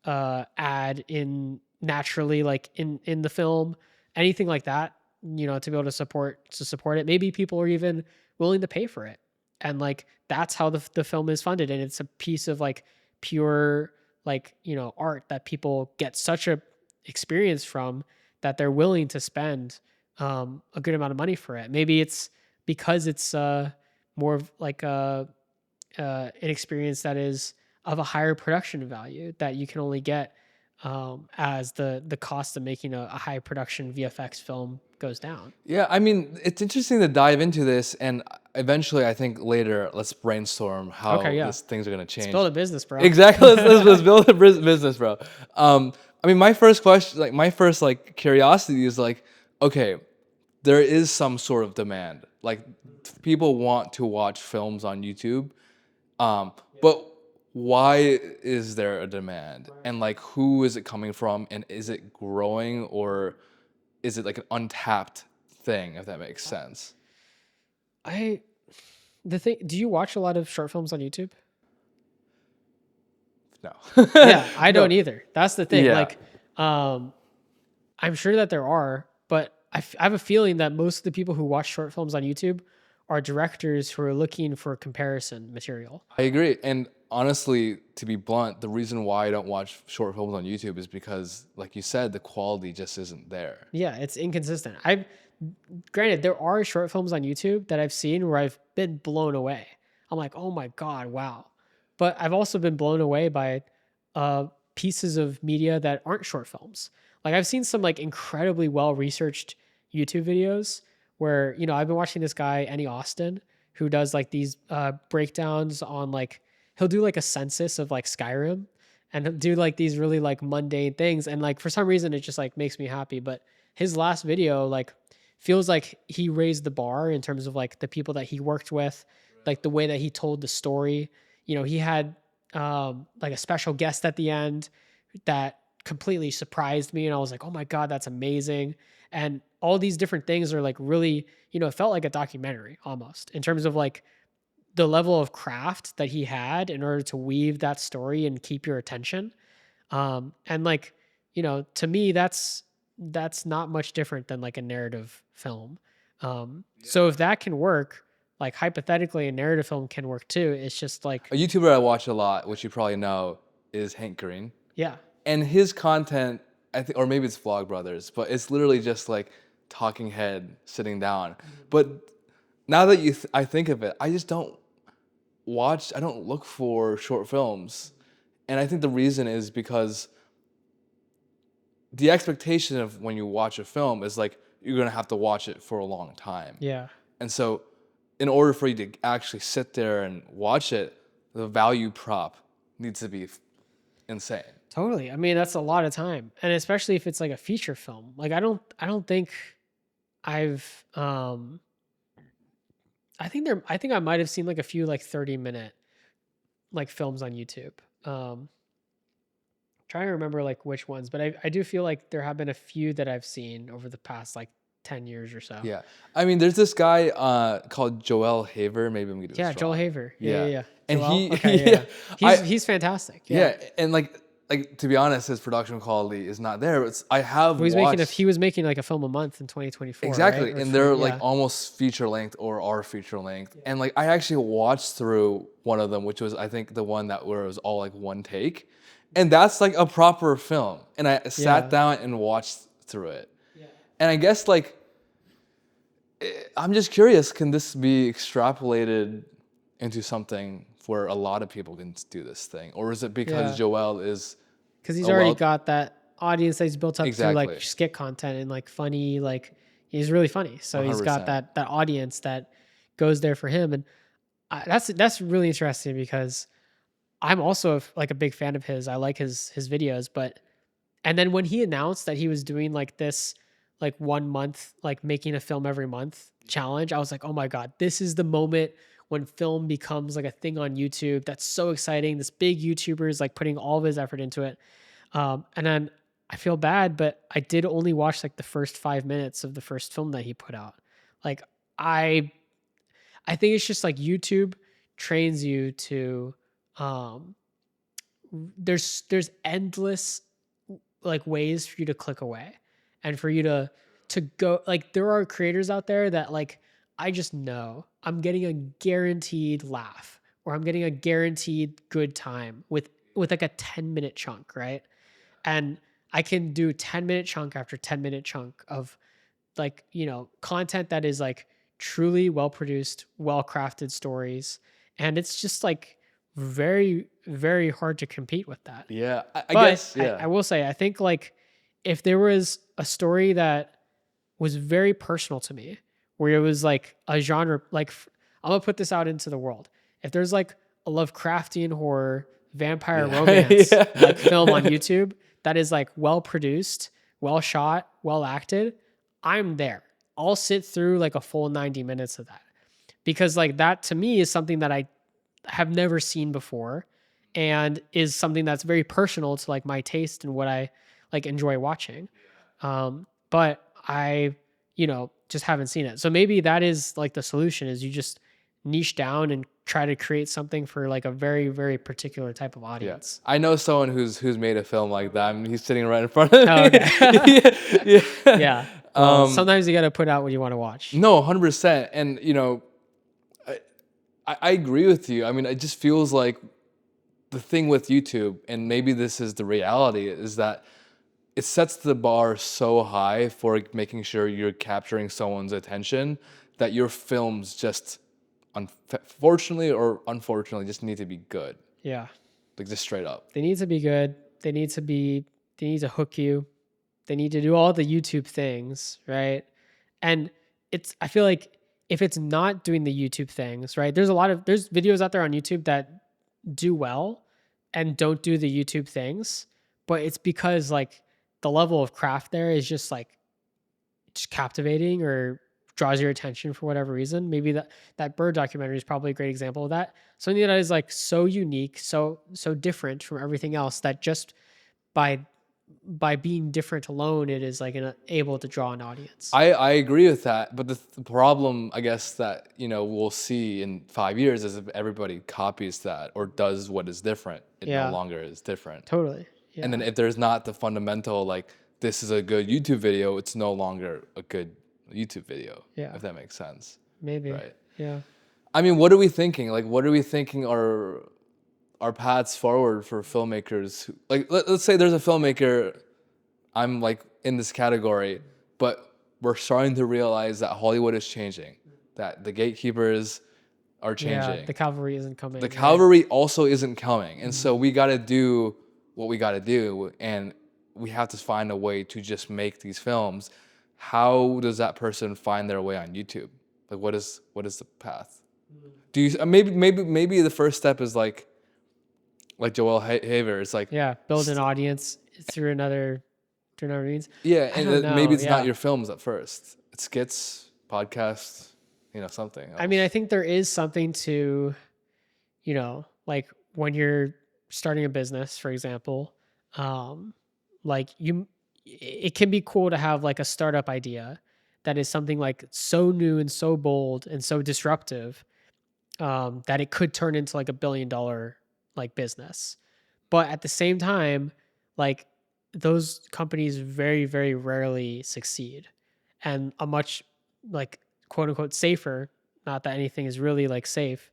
ad in naturally, like in the film, anything like that, to be able to support it. Maybe people are even willing to pay for it. And like, that's how the film is funded. And it's a piece of like pure, like, art that people get such a experience from that they're willing to spend a good amount of money for it. Maybe it's because it's more of like an experience that is of a higher production value that you can only get as the cost of making a high production VFX film goes down. Yeah, I mean, it's interesting to dive into this, and eventually, I think later, let's brainstorm how Okay, yeah. these things are gonna Let's change. build a business, bro. Exactly. Let's build a business, bro. I mean, my first question, like my first like curiosity is like, okay, there is some sort of demand. Like people want to watch films on YouTube, but why is there a demand? And like, who is it coming from? And is it growing, or is it like an untapped thing? If that makes sense. Do you watch a lot of short films on YouTube? No. Yeah, I No. don't either. That's the thing. Yeah. Like, I'm sure that there are, but I have a feeling that most of the people who watch short films on YouTube are directors who are looking for comparison material. I agree. And honestly, to be blunt, the reason why I don't watch short films on YouTube is because, like you said, the quality just isn't there. Yeah, it's inconsistent. Granted, there are short films on YouTube that I've seen where I've been blown away. I'm like, oh my God, wow. But I've also been blown away by pieces of media that aren't short films. Like I've seen some like incredibly well researched YouTube videos where, I've been watching this guy, Annie Austin, who does like these breakdowns on like, he'll do like a census of like Skyrim and he'll do like these really like mundane things. And like for some reason, it just like makes me happy. But his last video, like, feels like he raised the bar in terms of like the people that he worked with, like the way that he told the story. He had like a special guest at the end that completely surprised me, and I was like, oh my God, that's amazing. And all these different things are like really, it felt like a documentary almost in terms of like the level of craft that he had in order to weave that story and keep your attention. And like, to me, that's not much different than like a narrative film. So if that can work, like hypothetically, a narrative film can work too. It's just like, A YouTuber I watch a lot, which you probably know, is Hank Green. yeah, And his content, I think, or maybe it's Vlog Brothers, but it's literally just like talking head sitting down. But now that I think of it, I just don't I don't look for short films. And I think the reason is because the expectation of when you watch a film is like you're gonna have to watch it for a long time. yeah, And so in order for you to actually sit there and watch it, the value prop needs to be insane. totally. I mean, that's a lot of time, and especially if it's like a feature film. Like I don't think I've I think I might have seen like a few like 30-minute like films on YouTube. Trying to remember like which ones, but I do feel like there have been a few that I've seen over the past like 10 years or so. Yeah. I mean, there's this guy called Joel Haver. Maybe I'm getting Yeah, this Joel wrong. Haver. Yeah. And Joel? Okay, yeah. He's fantastic. Yeah. And like to be honest, his production quality is not there. I have watched. He was making like a film a month in 2024. Exactly. Right? And they're like almost feature length or are feature length. And like I actually watched through one of them, which was I think the one where it was all like one take. And that's like a proper film. And I sat down and watched through it. Yeah. And I guess like I'm just curious, can this be extrapolated into something where a lot of people can do this thing? Or is it because Joel is... Because he's already got that audience that he's built up through Exactly. like skit content and like funny, like he's really funny. So 100%. he's got that audience that goes there for him. And that's really interesting because I'm also like a big fan of his. I like his videos, and then when he announced that he was doing like this like 1 month, like making a film every month challenge, I was like, oh my God, this is the moment when film becomes like a thing on YouTube. That's so exciting. This big YouTuber is like putting all of his effort into it. And then I feel bad, but I did only watch like the first 5 minutes of the first film that he put out. Like I think it's just like YouTube trains you to, there's endless like ways for you to click away and for you to go. Like there are creators out there that like I just know I'm getting a guaranteed laugh or I'm getting a guaranteed good time with like a 10-minute chunk, right? And I can do 10-minute chunk after 10-minute chunk of like, content that is like truly well produced, well crafted stories, and it's just like very, very hard to compete with that. Yeah, I But guess. Yeah, I will say, I think like if there was a story that was very personal to me, where it was like a genre, like I'm gonna put this out into the world. If there's like a Lovecraftian horror, vampire romance, Yeah. like film on YouTube that is like well produced, well shot, well acted, I'm there. I'll sit through like a full 90 minutes of that, because like that to me is something that I have never seen before, and is something that's very personal to like my taste and what I like enjoy watching. But I, just haven't seen it. So maybe that is like the solution, is you just niche down and try to create something for like a very, very particular type of Yeah. audience. I know someone who's made a film like that. I mean, he's sitting right in front of me. Oh, okay. Yeah. Yeah. Well, sometimes you got to put out what you want to watch. No, 100%. And I agree with you. I mean, it just feels like the thing with YouTube, and maybe this is the reality, is that it sets the bar so high for making sure you're capturing someone's attention that your films just, unfortunately or unfortunately, just need to be good. Yeah. Like, just straight up. They need to be good. They need to hook you. They need to do all the YouTube things, right? And I feel like if it's not doing the YouTube things, right? There's videos out there on YouTube that do well and don't do the YouTube things, but it's because like the level of craft there is just like just captivating or draws your attention for whatever reason. Maybe that bird documentary is probably a great example of that. Something that is like so unique, so different from everything else, that just by being different alone, it is like able to draw an audience. I agree with that, but the problem, I guess, that we'll see in 5 years is if everybody copies that or does what is different, it no longer is different. Totally. Yeah. And then if there's not the fundamental, like, this is a good YouTube video, it's no longer a good YouTube video. Yeah. If that makes sense. Maybe. Right. Yeah. I mean, what are we thinking? Like, what are we thinking are our paths forward for filmmakers? Like, let's say there's a filmmaker, I'm like in this category, but we're starting to realize that Hollywood is changing, that the gatekeepers are changing. Yeah, the cavalry isn't coming. The cavalry also isn't coming. And so we got to do what we got to do, and we have to find a way to just make these films. How does that person find their way on YouTube? Like, what is the path? Do you maybe the first step is like Joel Haver, it's like, build an audience through another means. Yeah, and maybe it's not Yeah. your films at first. It's skits, podcasts, something else. I mean, I think there is something to, like when you're starting a business, for example, like it can be cool to have like a startup idea that is something like so new and so bold and so disruptive, that it could turn into like $1 billion like business. But at the same time, like those companies very, very rarely succeed. And a much like quote unquote safer, not that anything is really like safe,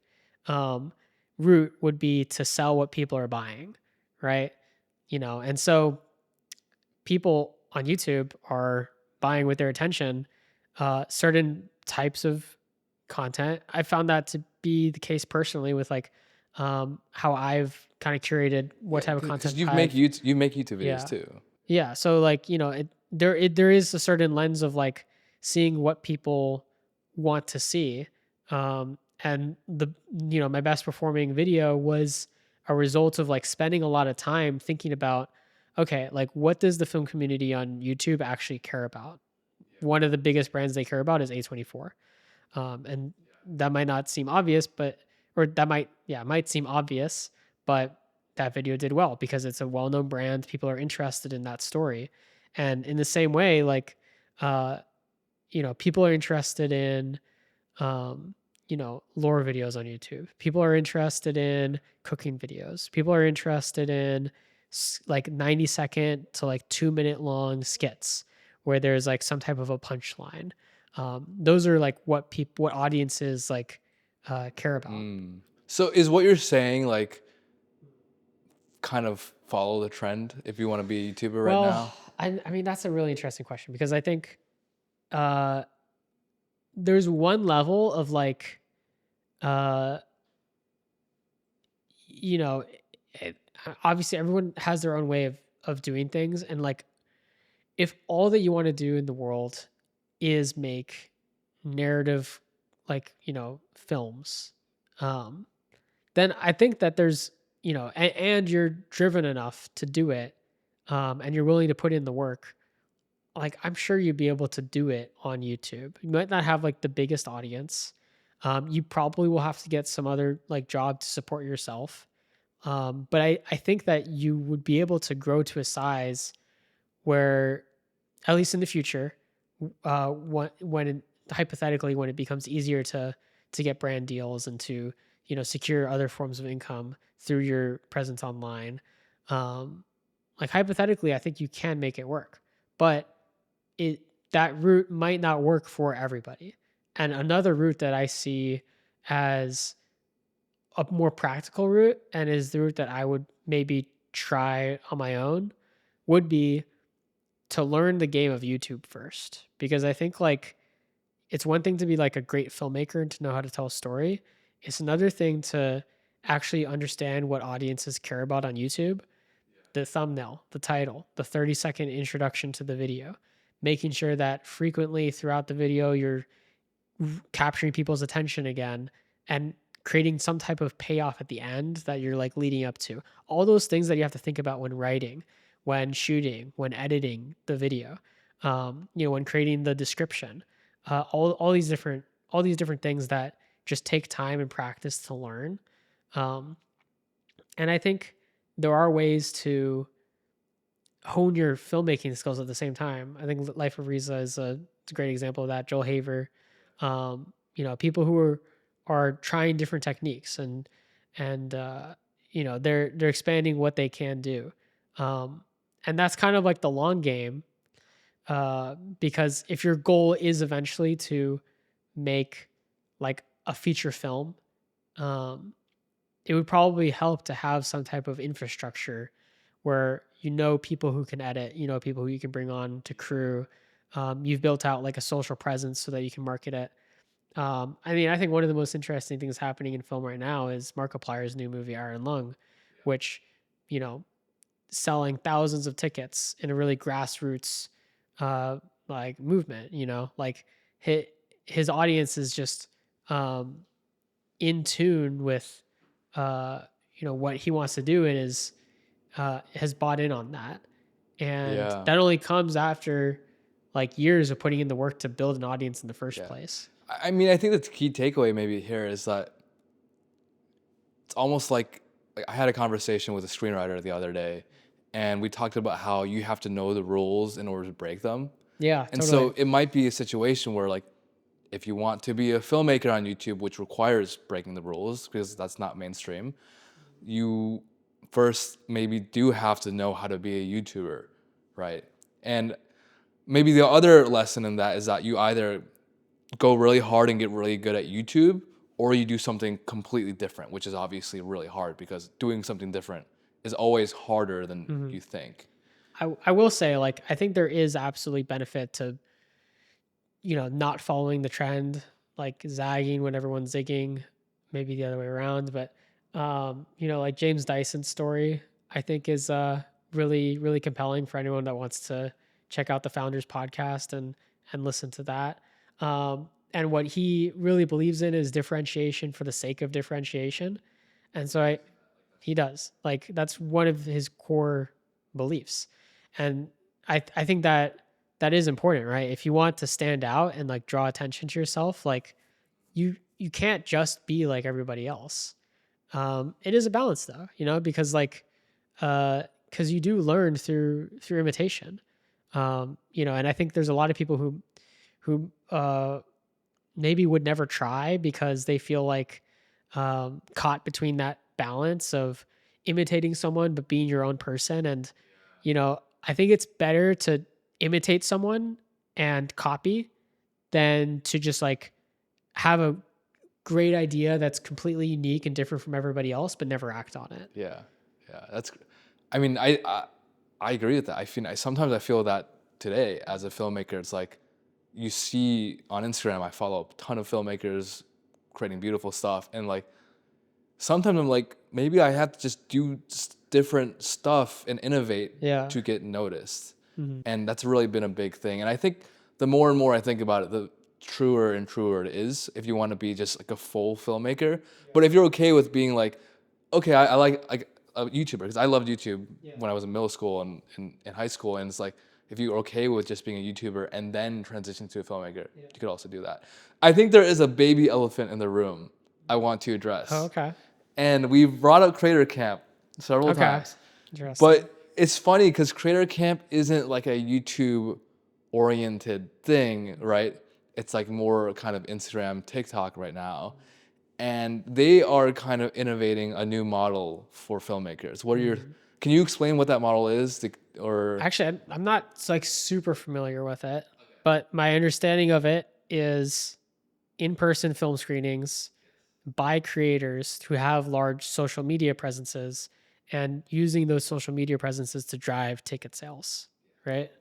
route would be to sell what people are buying, right? And so people on YouTube are buying with their attention certain types of content. I found that to be the case personally with like how I've kind of curated what type of content. Because you make YouTube videos too. Yeah, so like there is a certain lens of like seeing what people want to see, and my best performing video was a result of like spending a lot of time thinking about, okay, like what does the film community on YouTube actually care about? One of the biggest brands they care about is A24, and that might not seem obvious, it might seem obvious, but that video did well because it's a well-known brand. People are interested in that story. And in the same way, like, people are interested in, lore videos on YouTube. People are interested in cooking videos. People are interested in like 90-second to like 2-minute long skits where there's like some type of a punchline. Those are like what audiences like care about. So is what you're saying like kind of follow the trend if you want to be a YouTuber right now? I mean, that's a really interesting question because I think there's one level of like, obviously everyone has their own way of doing things. And like, if all that you want to do in the world is make narrative, like, films, then I think that there's, and you're driven enough to do it, and you're willing to put in the work. Like, I'm sure you'd be able to do it on YouTube. You might not have like the biggest audience. You probably will have to get some other like job to support yourself. But I think that you would be able to grow to a size where, at least in the future, hypothetically, when it becomes easier to get brand deals and to, secure other forms of income through your presence online, like, hypothetically, I think you can make it work. But it that route might not work for everybody. And another route that I see as a more practical route, and is the route that I would maybe try on my own, would be to learn the game of YouTube first. Because I think, like, it's one thing to be like a great filmmaker and to know how to tell a story. It's another thing to actually understand what audiences care about on YouTube: the thumbnail, the title, the 30-second introduction to the video, making sure that frequently throughout the video you're capturing people's attention again, and creating some type of payoff at the end that you're like leading up to. All those things that you have to think about when writing, when shooting, when editing the video, when creating the description, all these different things that just take time and practice to learn. And I think there are ways to hone your filmmaking skills at the same time. I think Life of Riza is a great example of that. Joel Haver, people who are trying different techniques, and they're expanding what they can do. And that's kind of like the long game, because if your goal is eventually to make like a feature film, it would probably help to have some type of infrastructure where people who can edit, people who you can bring on to crew. You've built out like a social presence so that you can market it. I think one of the most interesting things happening in film right now is Markiplier's new movie Iron Lung, which, selling thousands of tickets in a really grassroots like movement. Like, his audience is just in tune with what he wants to do, and has bought in on that. And that only comes after like years of putting in the work to build an audience in the first place. I mean, I think the key takeaway maybe here is that it's almost like I had a conversation with a screenwriter the other day, and we talked about how you have to know the rules in order to break them. Yeah, and totally. so it might be a situation where, like, if you want to be a filmmaker on YouTube, which requires breaking the rules because that's not mainstream, you first maybe do have to know how to be a YouTuber, right? And maybe the other lesson in that is that you either go really hard and get really good at YouTube, or you do something completely different, which is obviously really hard because doing something different is always harder than you think. I will say, like, I think there is absolutely benefit to, not following the trend, like zagging when everyone's zigging, maybe the other way around. But, like James Dyson's story, I think is really, really compelling for anyone that wants to check out the Founders podcast and listen to that. And what he really believes in is differentiation for the sake of differentiation. And so he does. Like, that's one of his core beliefs. And I think that is important, right? If you want to stand out and like draw attention to yourself, like, you can't just be like everybody else. It is a balance though, because like, because you do learn through imitation. And I think there's a lot of people who maybe would never try because they feel like caught between that balance of imitating someone but being your own person. And I think it's better to imitate someone and copy than to just like have a great idea that's completely unique and different from everybody else but never act on it. Yeah, I agree with that. Sometimes I feel that today as a filmmaker. It's like, you see on Instagram, I follow a ton of filmmakers creating beautiful stuff, and like sometimes I'm like, maybe I have to just do different stuff and innovate to get noticed. And that's really been a big thing. And I think the more and more I think about it, the truer and truer it is if you want to be just like a full filmmaker. But if you're okay with being like, okay, I like a YouTuber, because I loved YouTube when I was in middle school and in high school, and it's like, if you're okay with just being a YouTuber and then transition to a filmmaker, you could also do that. I think there is a baby elephant in the room I want to address. Oh, okay. And we've brought up Creator Camp several times. Interesting. But it's funny because Creator Camp isn't like a YouTube oriented thing, right? It's like more kind of Instagram, TikTok right now. And they are kind of innovating a new model for filmmakers. What are your, can you explain what that model is? Or Actually, I'm not like super familiar with it, but my understanding of it is in-person film screenings by creators who have large social media presences and using those social media presences to drive ticket sales, right?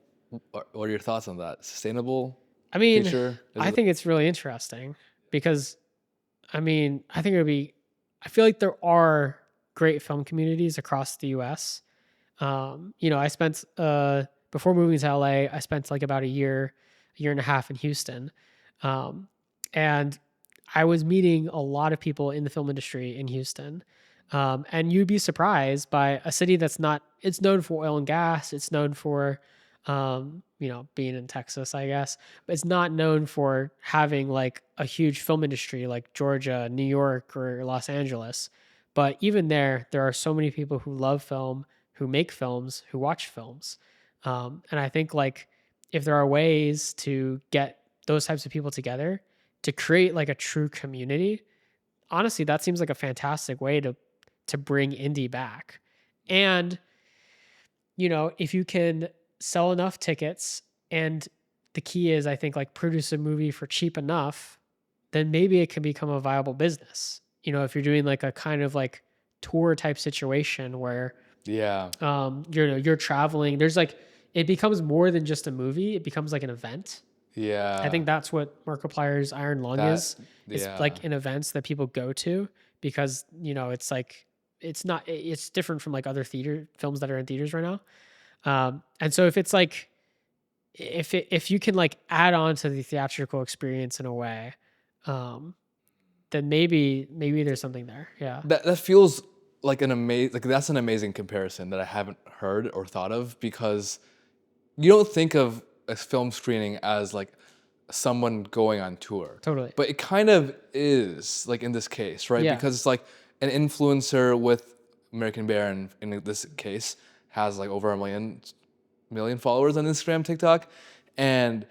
what are your thoughts on that? Sustainable I mean, future? I think it's really interesting because, I mean, I think it would be, I feel like there are great film communities across the US. You know, I spent, before moving to LA, I spent like about a year and a half in Houston. And I was meeting a lot of people in the film industry in Houston. And you'd be surprised by a city that's not, it's known for oil and gas. It's known for, you know, being in Texas, I guess, but it's not known for having like a huge film industry like Georgia, New York, or Los Angeles. But even there are so many people who love film, who make films, who watch films. And I think like if there are ways to get those types of people together to create like a true community, honestly, that seems like a fantastic way to bring indie back. And, you know, if you can sell enough tickets, and the key is, I think, like produce a movie for cheap enough, then maybe it can become a viable business. You know, if you're doing like a kind of like tour type situation where you're traveling, there's like, it becomes more than just a movie. It becomes like an event. Yeah. I think that's what Markiplier's Iron Lung is. It's like an events that people go to because, you know, it's like, it's different from like other theater films that are in theaters right now. And so if it's like, if you can like add on to the theatrical experience in a way, then maybe there's something there. Yeah. That feels like that's an amazing comparison that I haven't heard or thought of, because you don't think of a film screening as like someone going on tour. Totally. But it kind of is, like in this case, right? Yeah. Because it's like an influencer with American Bear, in this case, has like over a million followers on Instagram, TikTok, and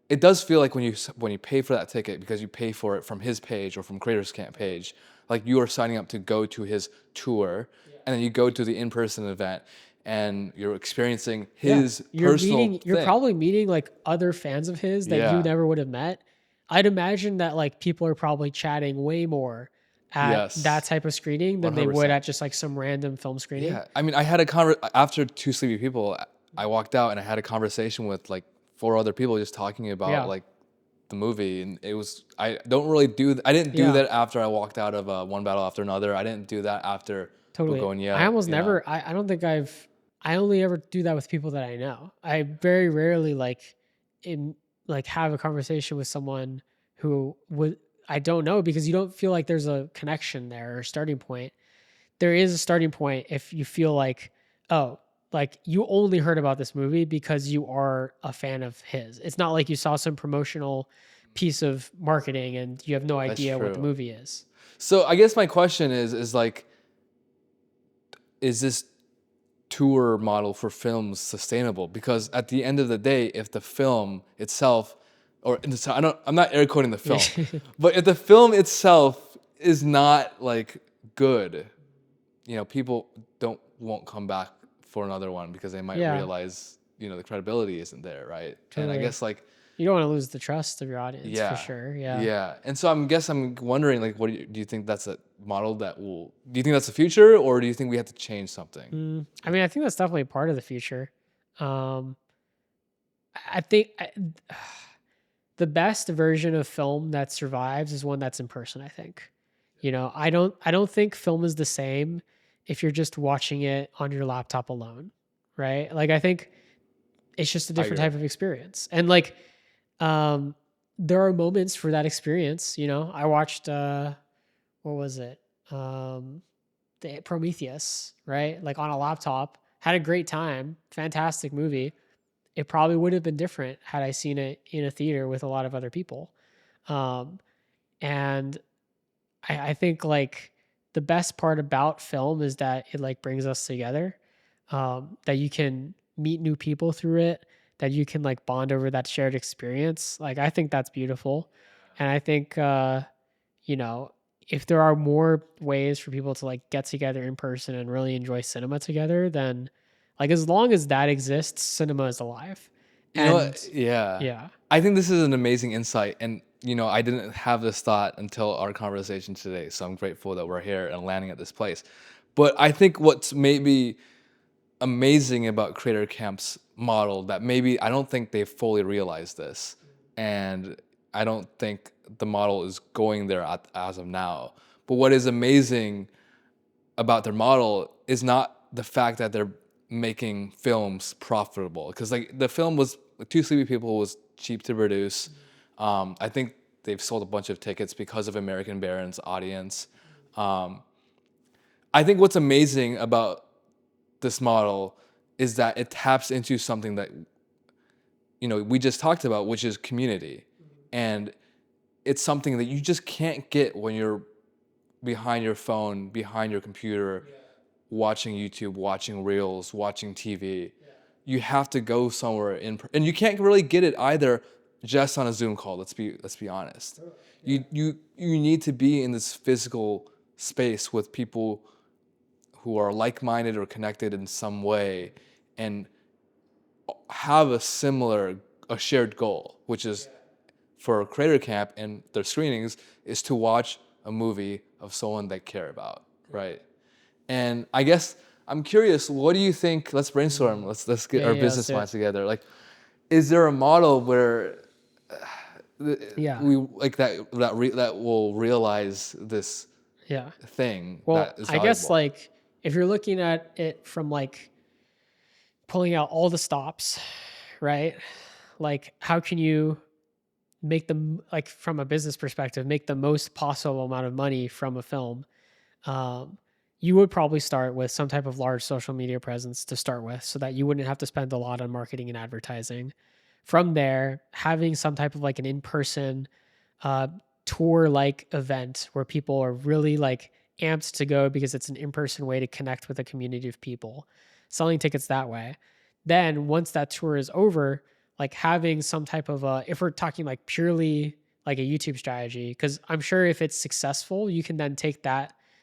it does feel like when you pay for that ticket, because you pay for it from his page or from Creators Camp page, like you are signing up to go to his tour, and then you go to the in-person event, and you're experiencing his personal thing. You're probably meeting like other fans of his that you never would have met. I'd imagine that like people are probably chatting way more at that type of screening than 100%. They would at just like some random film screening. Yeah, I mean, I had after Two Sleepy People, I walked out and I had a conversation with like 4 other people just talking about like the movie, and it was, I didn't do that after I walked out of One Battle After Another. I didn't do that after Begonia. I almost never, I don't think I only ever do that with people that I know. I very rarely have a conversation with someone who I don't know, because you don't feel like there's a connection there or a starting point. There is a starting point if you feel like, oh, like you only heard about this movie because you are a fan of his. It's not like you saw some promotional piece of marketing and you have no idea what the movie is. So I guess my question is like, is this tour model for films sustainable? Because at the end of the day, if the film itself, I'm not air quoting the film, but if the film itself is not like good, you know, people won't come back for another one because they might realize, you know, the credibility isn't there, right? Totally. And I guess like, you don't want to lose the trust of your audience, for sure. Yeah. And so I'm wondering, like, do you think that's a model do you think that's the future, or do you think we have to change something? I mean, I think that's definitely part of the future. I think the best version of film that survives is one that's in person, I think. You know, I don't think film is the same if you're just watching it on your laptop alone, right? Like, I think it's just a different type of experience. And like, um, there are moments for that experience. You know, I watched what was it? The Prometheus, right? Like on a laptop. Had a great time. Fantastic movie. It probably would have been different had I seen it in a theater with a lot of other people. Um, and I think like the best part about film is that it like brings us together. That you can meet new people through it, that you can like bond over that shared experience. Like I think that's beautiful. And I think you know, if there are more ways for people to like get together in person and really enjoy cinema together, then like as long as that exists, cinema is alive. You know And what? Yeah. yeah. I think this is an amazing insight. And, I didn't have this thought until our conversation today. So I'm grateful that we're here and landing at this place. But I think what's maybe amazing about Creator Camp's model that maybe I don't think they fully realized this. And I don't think the model is going there as of now. But what is amazing about their model is not the fact that they're making films profitable, because like the film was Two Sleepy People was cheap to produce. I think they've sold a bunch of tickets because of American Baron's audience. I think what's amazing about this model is that it taps into something that we just talked about, which is community, and it's something that you just can't get when you're behind your phone, behind your computer, watching YouTube, watching Reels, watching TV. You have to go somewhere and you can't really get it either just on a Zoom call. Let's be honest. You need to be in this physical space with people who are like-minded or connected in some way, and have a shared goal, which is for Creator Camp and their screenings is to watch a movie of someone they care about, right? And I guess I'm curious, what do you think? Let's brainstorm. Let's get our Let's business do it. minds together. Like, is there a model where Yeah. we like that will realize this Yeah. thing Well, that is I guess valuable? like if you're looking at it from like pulling out all the stops, right? Like how can you make them like from a business perspective, make the most possible amount of money from a film? Um, you would probably start with some type of large social media presence to start with so that you wouldn't have to spend a lot on marketing and advertising. From there, having some type of like an in-person uh, tour like event where people are really like amped to go because it's an in-person way to connect with a community of people, selling tickets that way. Then once that tour is over, like having some type of if we're talking like purely like a YouTube strategy, because I'm sure if it's successful, you can then take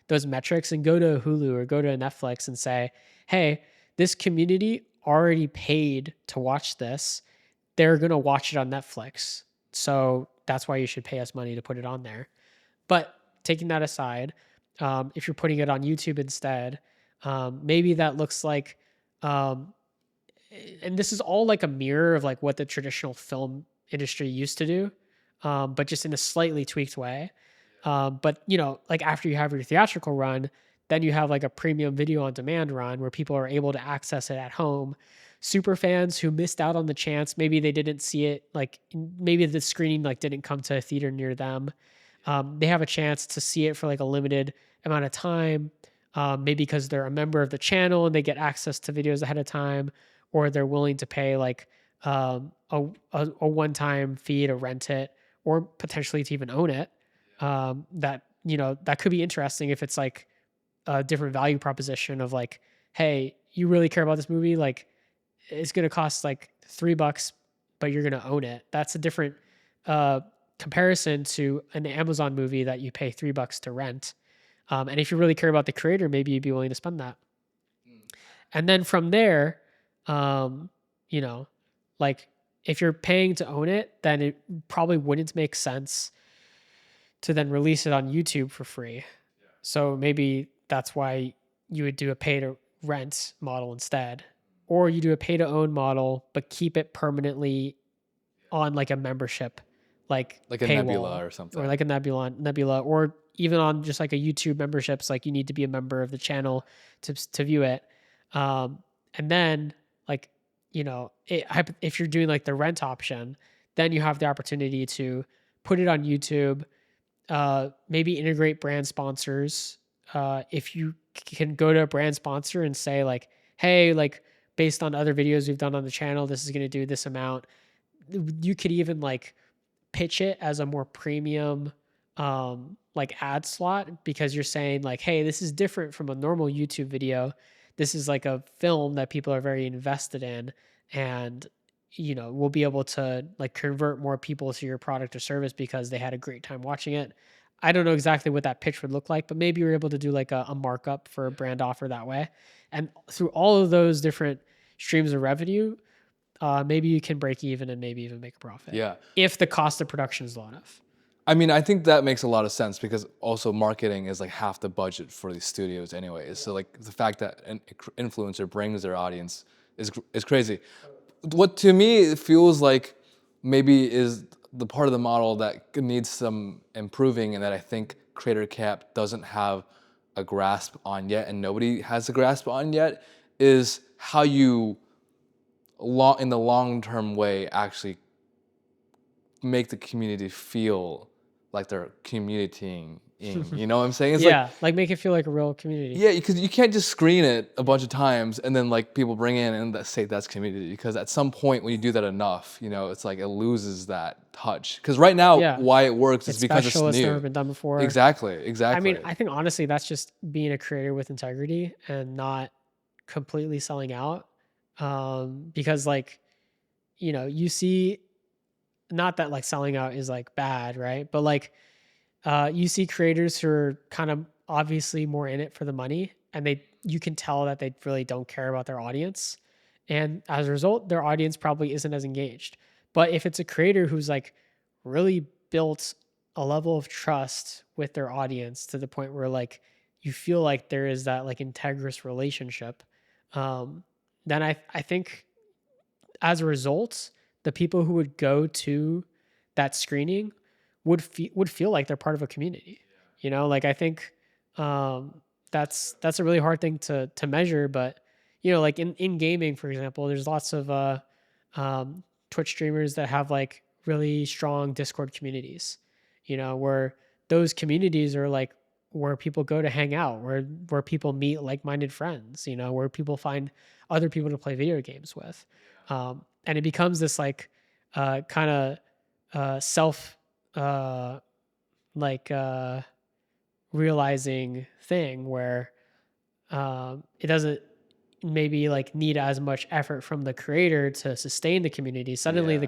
those metrics and go to Hulu or go to Netflix and say, hey, this community already paid to watch this. They're going to watch it on Netflix. So that's why you should pay us money to put it on there. But taking that aside, if you're putting it on YouTube instead, maybe that looks like, um, and this is all like a mirror of like what the traditional film industry used to do, but just in a slightly tweaked way. But like after you have your theatrical run, then you have like a premium video on demand run where people are able to access it at home. Super fans who missed out on the chance, maybe they didn't see it, like maybe the screening like didn't come to a theater near them. They have a chance to see it for like a limited amount of time, maybe because they're a member of the channel and they get access to videos ahead of time, or they're willing to pay like a one-time fee to rent it or potentially to even own it. That could be interesting if it's like a different value proposition of like, hey, you really care about this movie, like it's going to cost like $3, but you're going to own it. That's a different uh, comparison to an Amazon movie that you pay $3 to rent. And if you really care about the creator, maybe you'd be willing to spend that. And then from there, um, you know, like if you're paying to own it, then it probably wouldn't make sense to then release it on YouTube for free. So maybe that's why you would do a pay to rent model instead, or you do a pay to own model, but keep it permanently on like a membership, like Like a paywall Nebula or something. or like a nebula, or even on just like a YouTube memberships, like you need to be a member of the channel to view it. And then like, if you're doing like the rent option, then you have the opportunity to put it on YouTube, maybe integrate brand sponsors. If you can go to a brand sponsor and say like, hey, like based on other videos we've done on the channel, this is going to do this amount. You could even like pitch it as a more premium like ad slot, because you're saying like, hey, this is different from a normal YouTube video. This is like a film that people are very invested in, and we'll be able to like convert more people to your product or service because they had a great time watching it. I don't know exactly what that pitch would look like, but maybe you're able to do like a markup for a brand offer that way. And through all of those different streams of revenue, maybe you can break even and maybe even make a profit. Yeah. If the cost of production is low enough. I mean, I think that makes a lot of sense because also marketing is like half the budget for these studios anyways. So like the fact that an influencer brings their audience is crazy. What to me it feels like maybe is the part of the model that needs some improving, and that I think Creator Cap doesn't have a grasp on yet, and nobody has a grasp on yet, is how you in the long-term way actually make the community feel like they're communitying. You know what I'm saying? It's like make it feel like a real community. Yeah, because you can't just screen it a bunch of times and then like people bring in and say that's community. Because at some point when you do that enough, it's like it loses that touch. Because right now, why it works is because it's special, new. It's never been done before. Exactly. I mean, I think honestly that's just being a creator with integrity and not completely selling out. Because like, you see, not that like selling out is like bad, right? But like, you see creators who are kind of obviously more in it for the money, and you can tell that they really don't care about their audience. And as a result, their audience probably isn't as engaged. But if it's a creator who's like really built a level of trust with their audience to the point where like you feel like there is that like integrous relationship, then I think as a result, the people who would go to that screening would feel like they're part of a community. Like I think that's a really hard thing to measure, but like in gaming, for example, there's lots of Twitch streamers that have like really strong Discord communities, where those communities are like where people go to hang out, where people meet like-minded friends, where people find other people to play video games with. And it becomes this like kind of self realizing thing where it doesn't maybe like need as much effort from the creator to sustain the community. Suddenly the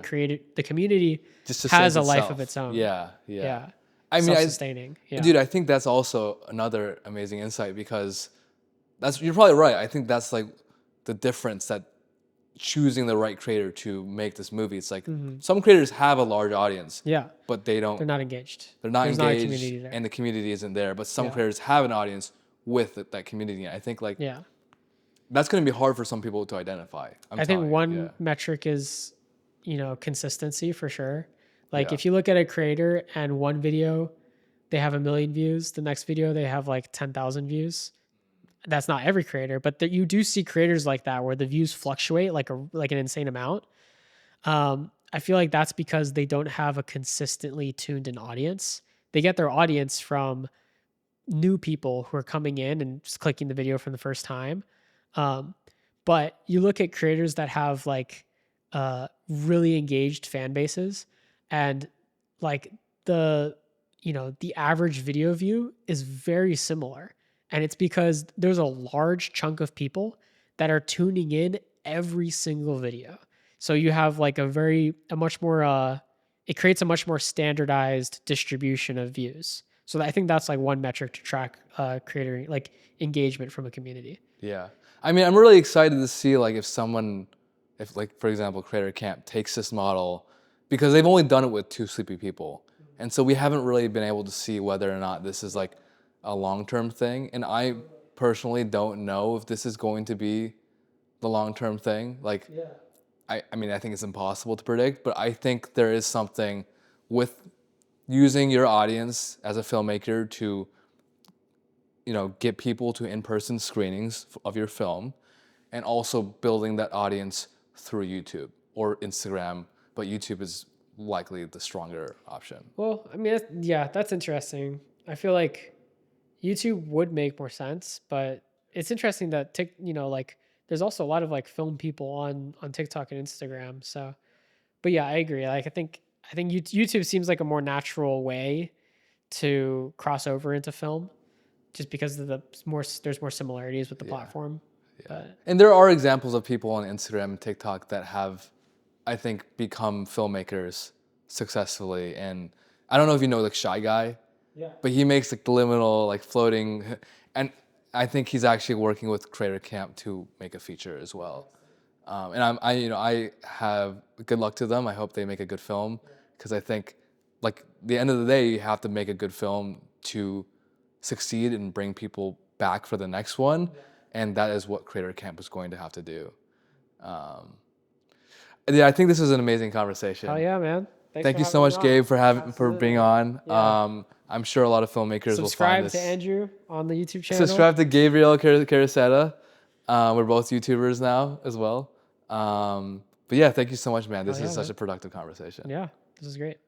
community just has a life of its own. Yeah. I mean, self-sustaining. Dude, I think that's also another amazing insight, because you're probably right. I think that's like the difference, that choosing the right creator to make this movie. It's like some creators have a large audience, but they're not engaged. There's not a community there, and the community isn't there. But some creators have an audience with that community. And I think like that's going to be hard for some people to identify. I think one metric is, consistency for sure. Like if you look at a creator and one video, they have 1 million views. The next video, they have like 10,000 views. That's not every creator, but you do see creators like that where the views fluctuate like an insane amount. I feel like that's because they don't have a consistently tuned in audience. They get their audience from new people who are coming in and just clicking the video for the first time. But you look at creators that have like really engaged fan bases, and like the average video view is very similar. And it's because there's a large chunk of people that are tuning in every single video. So you have like it creates a much more standardized distribution of views. So I think that's like one metric to track creator like engagement from a community. Yeah. I mean, I'm really excited to see like if like, for example, Creator Camp takes this model, because they've only done it with 2 sleepy people. And so we haven't really been able to see whether or not this is like a long-term thing. And I personally don't know if this is going to be the long-term thing. Like, I mean, I think it's impossible to predict, but I think there is something with using your audience as a filmmaker to, get people to in-person screenings of your film, and also building that audience through YouTube or Instagram. But YouTube is likely the stronger option. Well, I mean, that's interesting. I feel like YouTube would make more sense, but it's interesting that like there's also a lot of like film people on TikTok and Instagram. So, but yeah, I agree. Like I think YouTube seems like a more natural way to cross over into film, just because of there's more similarities with the platform. But And there are examples of people on Instagram and TikTok that have, I think, become filmmakers successfully. And I don't know if you know like Shy Guy, but he makes like the liminal, like floating, and I think he's actually working with Creator Camp to make a feature as well. And I have good luck to them. I hope they make a good film, because I think, like, the end of the day, you have to make a good film to succeed and bring people back for the next one, and that is what Creator Camp is going to have to do. Yeah, I think this was an amazing conversation. hell yeah, man! Thank you so much, Gabe, for being on. Yeah. I'm sure a lot of filmmakers will Subscribe find to this. Andrew on the YouTube channel. Subscribe to Gabriel Carusetta. We're both YouTubers now as well. But yeah, thank you so much, man. This is such a productive conversation. Yeah, this is great.